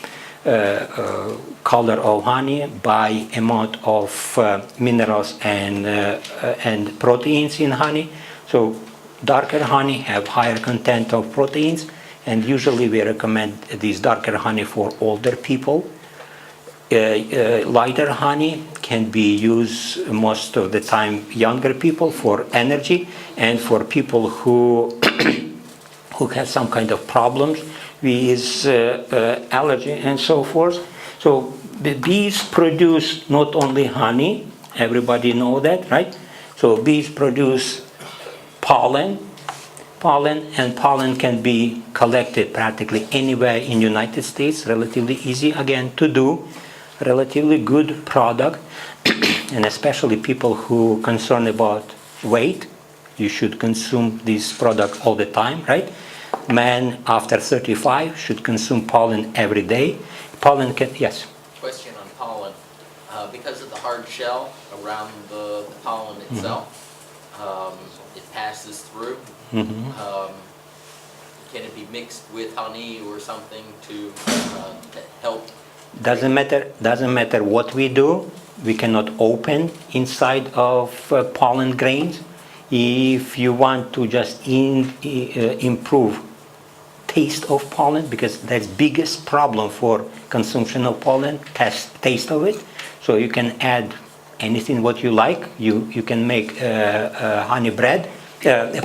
color of honey by amount of minerals and proteins in honey. So darker honey have higher content of proteins, and usually we recommend this darker honey for older people. Lighter honey can be used most of the time younger people for energy, and for people who who have some kind of problems with allergy and so forth. So the bees produce not only honey, everybody know that, right? So bees produce pollen, and pollen can be collected practically anywhere in the United States, relatively easy again to do, relatively good product, and especially people who concerned about weight, you should consume this product all the time, right? Men after 35 should consume pollen every day. Pollen can, yes? Question on pollen. Because of the hard shell around the pollen itself, it passes through. Can it be mixed with honey or something to help? Doesn't matter what we do. We cannot open inside of pollen grains. If you want to just improve taste of pollen, because that's biggest problem for consumption of pollen, taste of it. So you can add anything what you like. You can make honey bread,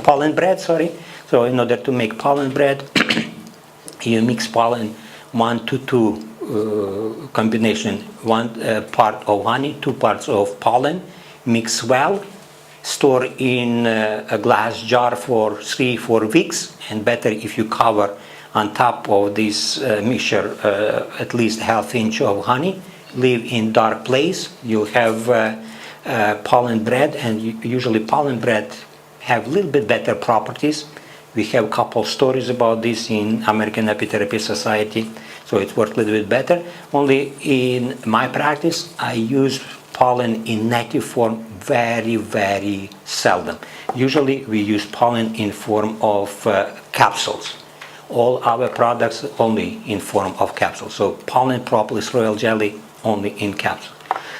pollen bread, sorry. So in order to make pollen bread, you mix pollen 1 to 2 combination, 1 part of honey, 2 parts of pollen, mix well, store in a glass jar for 3-4 weeks, and better if you cover on top of this mixture at least ½ inch of honey. Leave in dark place. You have pollen bread, and usually pollen bread have a little bit better properties. We have a couple stories about this in American Epitherapy Society, so it works a little bit better. Only in my practice, I use pollen in native form very seldom. Usually we use pollen in form of capsules. All our products only in form of capsules. So pollen, propolis, royal jelly only in capsules.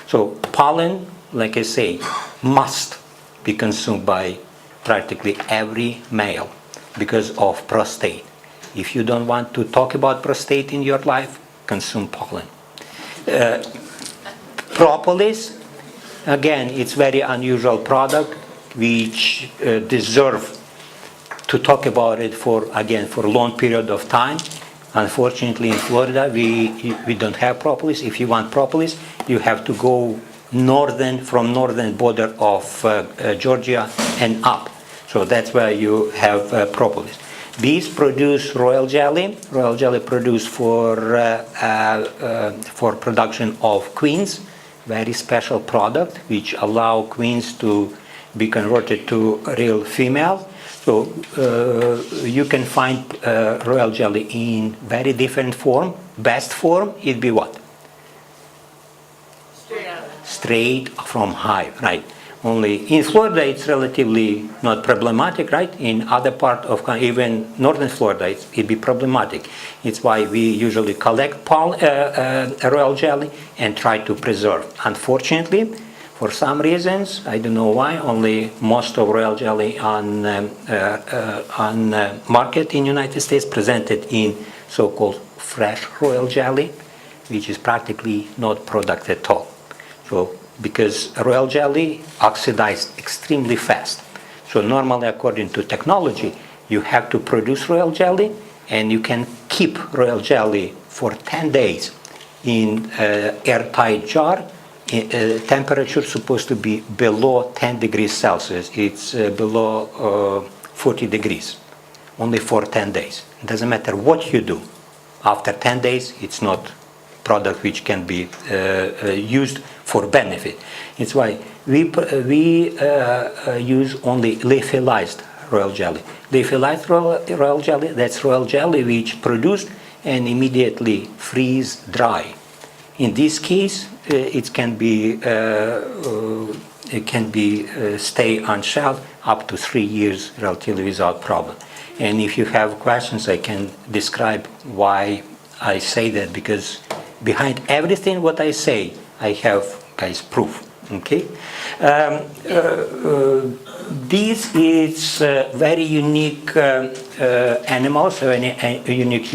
So pollen, like I say, must be consumed by practically every male because of prostate. If you don't want to talk about prostate in your life, consume pollen. Propolis, again, it's very unusual product. which deserve to talk about it for a long period of time. Unfortunately, in Florida, we don't have propolis. If you want propolis, you have to go from northern border of Georgia and up. So that's where you have propolis. Bees produce royal jelly. Royal jelly produced for production of queens, very special product which allow queens to be converted to real female. So you can find royal jelly in very different form. Best form it'd be what? Straight from hive, right? Only in Florida it's relatively not problematic, right? In other part of even northern Florida it'd be problematic. It's why we usually collect royal jelly and try to preserve. Unfortunately, for some reasons, I don't know why, only most of royal jelly on market in United States presented in so-called fresh royal jelly, which is practically not product at all. So because royal jelly oxidizes extremely fast. So normally, according to technology, you have to produce royal jelly, and you can keep royal jelly for 10 days in airtight jar. Temperature supposed to be below 10 degrees Celsius. It's below 40 degrees, only for 10 days. It doesn't matter what you do. After 10 days, it's not product which can be used for benefit. It's why we use only lyophilized royal jelly. Lyophilized royal jelly, that's royal jelly which produced and immediately freeze dry. In this case, it can be stay on shelf up to 3 years relatively without problem. And if you have questions, I can describe why I say that, because behind everything what I say, I have guys proof. Okay, this is very unique animals, unique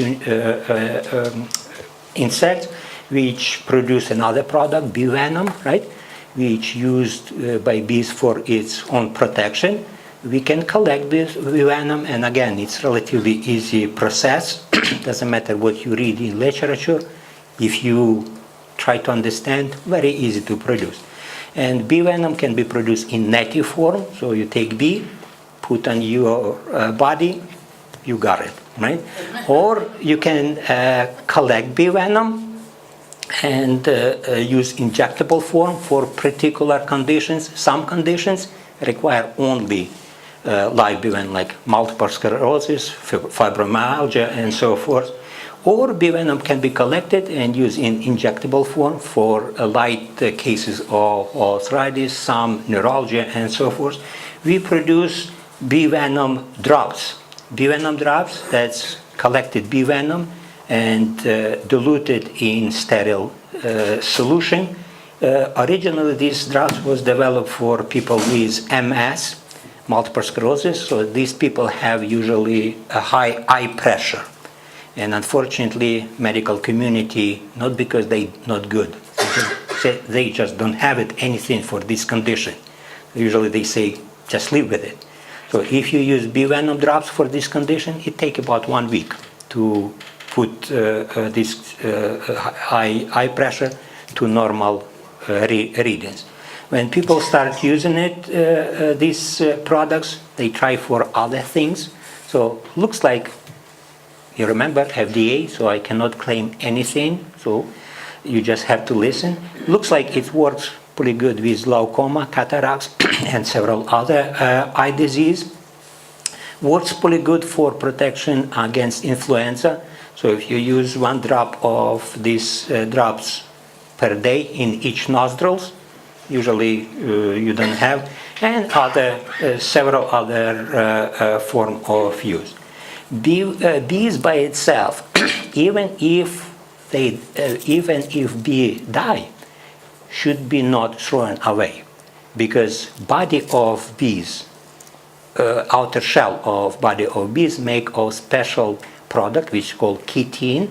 insects, which produce another product, bee venom, right? Which used by bees for its own protection. We can collect this bee venom, and again, it's relatively easy process. Doesn't matter what you read in literature. If you try to understand, very easy to produce. And bee venom can be produced in native form. So you take bee, put on your body, you got it, right? Or you can collect bee venom and use injectable form for particular conditions. Some conditions require only live bee venom, like multiple sclerosis, fibromyalgia, and so forth. Or bee venom can be collected and used in injectable form for light cases of arthritis, some neuralgia, and so forth. We produce bee venom drops. Bee venom drops, that's collected bee venom and diluted in sterile solution. Originally, this drug was developed for people with MS, multiple sclerosis. So these people have usually a high eye pressure. And unfortunately, medical community, not because they not good, they just don't have it anything for this condition. Usually they say, just live with it. So if you use bee venom drops for this condition, it takes about 1 week to put this high pressure to normal readings. When people start using it, these products, they try for other things. So looks like, you remember FDA, so I cannot claim anything. So you just have to listen. Looks like it works pretty good with glaucoma, cataracts, and several other eye disease. Works pretty good for protection against influenza. So if you use 1 drop of these drops per day in each nostrils, usually you don't have, and several other form of use. Bees by itself, even if bee die, should be not thrown away, because body of bees, outer shell of body of bees make a special product which is called chitin,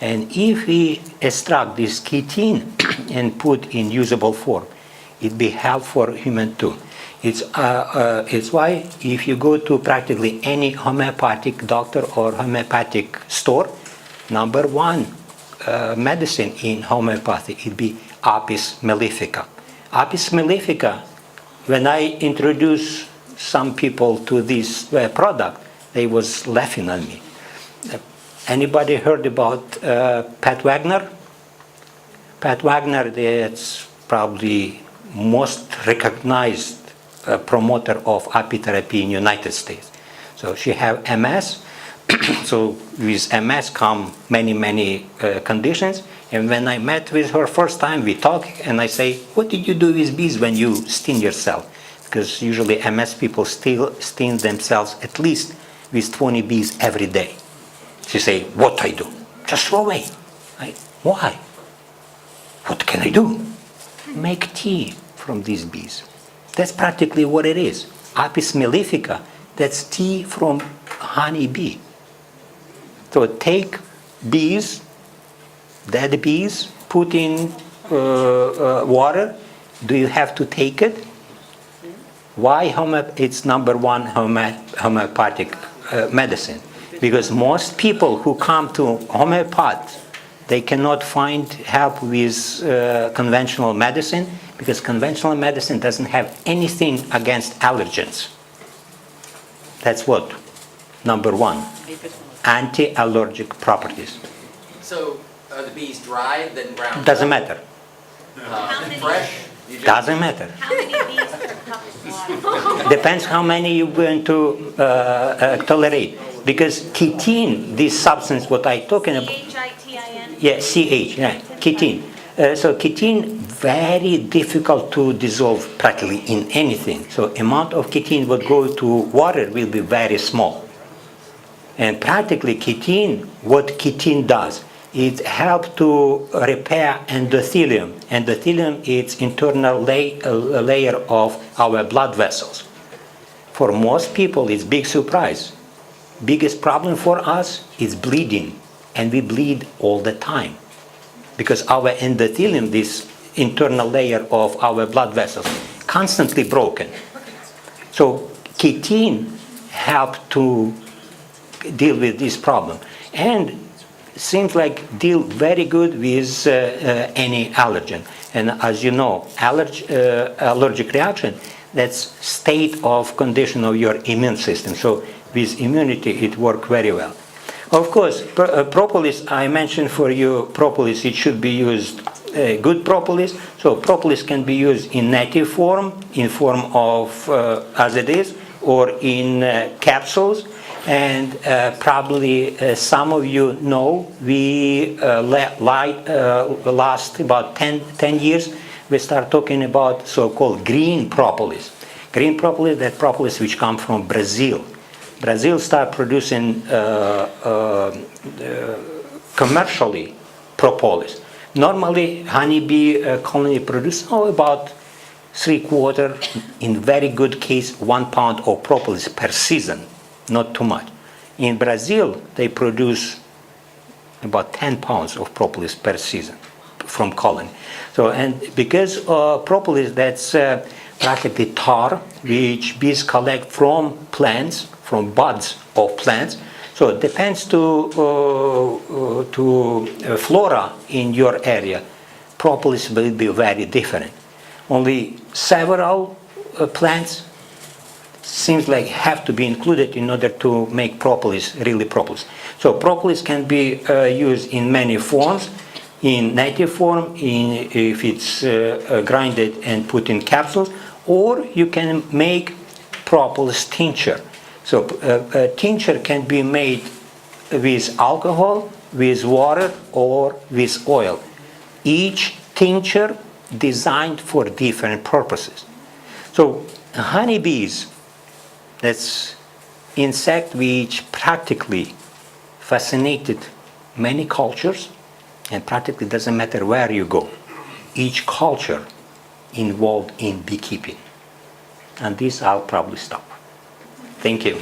and if we extract this chitin and put in usable form, it be helpful for human too. It's why if you go to practically any homeopathic doctor or homeopathic store, number one medicine in homeopathy it'd be Apis mellifica. Apis mellifica, when I introduced some people to this product, they was laughing at me. Anybody heard about Pat Wagner? Pat Wagner, that's probably most recognized promoter of apitherapy in United States. So she have MS. So with MS come many conditions. And when I met with her first time, we talked, and I say, "What did you do with bees when you sting yourself?" Because usually MS people still sting themselves at least with 20 bees every day. She say, "What I do? Just throw away." Why? What can I do? Make tea from these bees. That's practically what it is. Apis mellifica, that's tea from honey bee. So take bees, dead bees, put in water. Do you have to take it? Why it's number one homeopathic medicine? Because most people who come to homeopath, they cannot find help with conventional medicine, because conventional medicine doesn't have anything against allergens. That's what? Number one, anti-allergic properties. So are the bees dried, then ground? Doesn't matter. How many- Fresh? You just- Doesn't matter. How many bees per cup of water? Depends how many you're going to tolerate. Because chitin, this substance, what I talking about, CHITIN? yeah, CH, yeah, chitin. So chitin very difficult to dissolve practically in anything. So amount of chitin would go to water will be very small. And practically chitin, what chitin does, it helps to repair endothelium. Endothelium is internal layer of our blood vessels. For most people, it's big surprise. Biggest problem for us is bleeding, and we bleed all the time because our endothelium, this internal layer of our blood vessels, constantly broken. So chitin help to deal with this problem, and seems like deal very good with any allergen. And as you know, allergic reaction, that's state of condition of your immune system. So with immunity, it works very well. Of course, propolis, I mentioned for you, propolis, it should be used good propolis. So propolis can be used in native form, in form of as it is, or in capsules. And probably some of you know, we last about 10 years, we start talking about so-called green propolis. Green propolis, that propolis which come from Brazil. Brazil start producing commercially propolis. Normally, honeybee colony produce about 3/4, in very good case, 1 pound of propolis per season, not too much. In Brazil, they produce about 10 pounds of propolis per season from colony. So, and because propolis, that's practically tar, which bees collect from plants, from buds of plants. So it depends to flora in your area. Propolis will be very different. Only several plants seems like have to be included in order to make propolis really propolis. So propolis can be used in many forms. In native form, if it's grinded and put in capsules, or you can make propolis tincture. So tincture can be made with alcohol, with water, or with oil. Each tincture designed for different purposes. So honeybees, that's insect which practically fascinated many cultures, and practically doesn't matter where you go. Each culture involved in beekeeping. And this I'll probably stop. Thank you.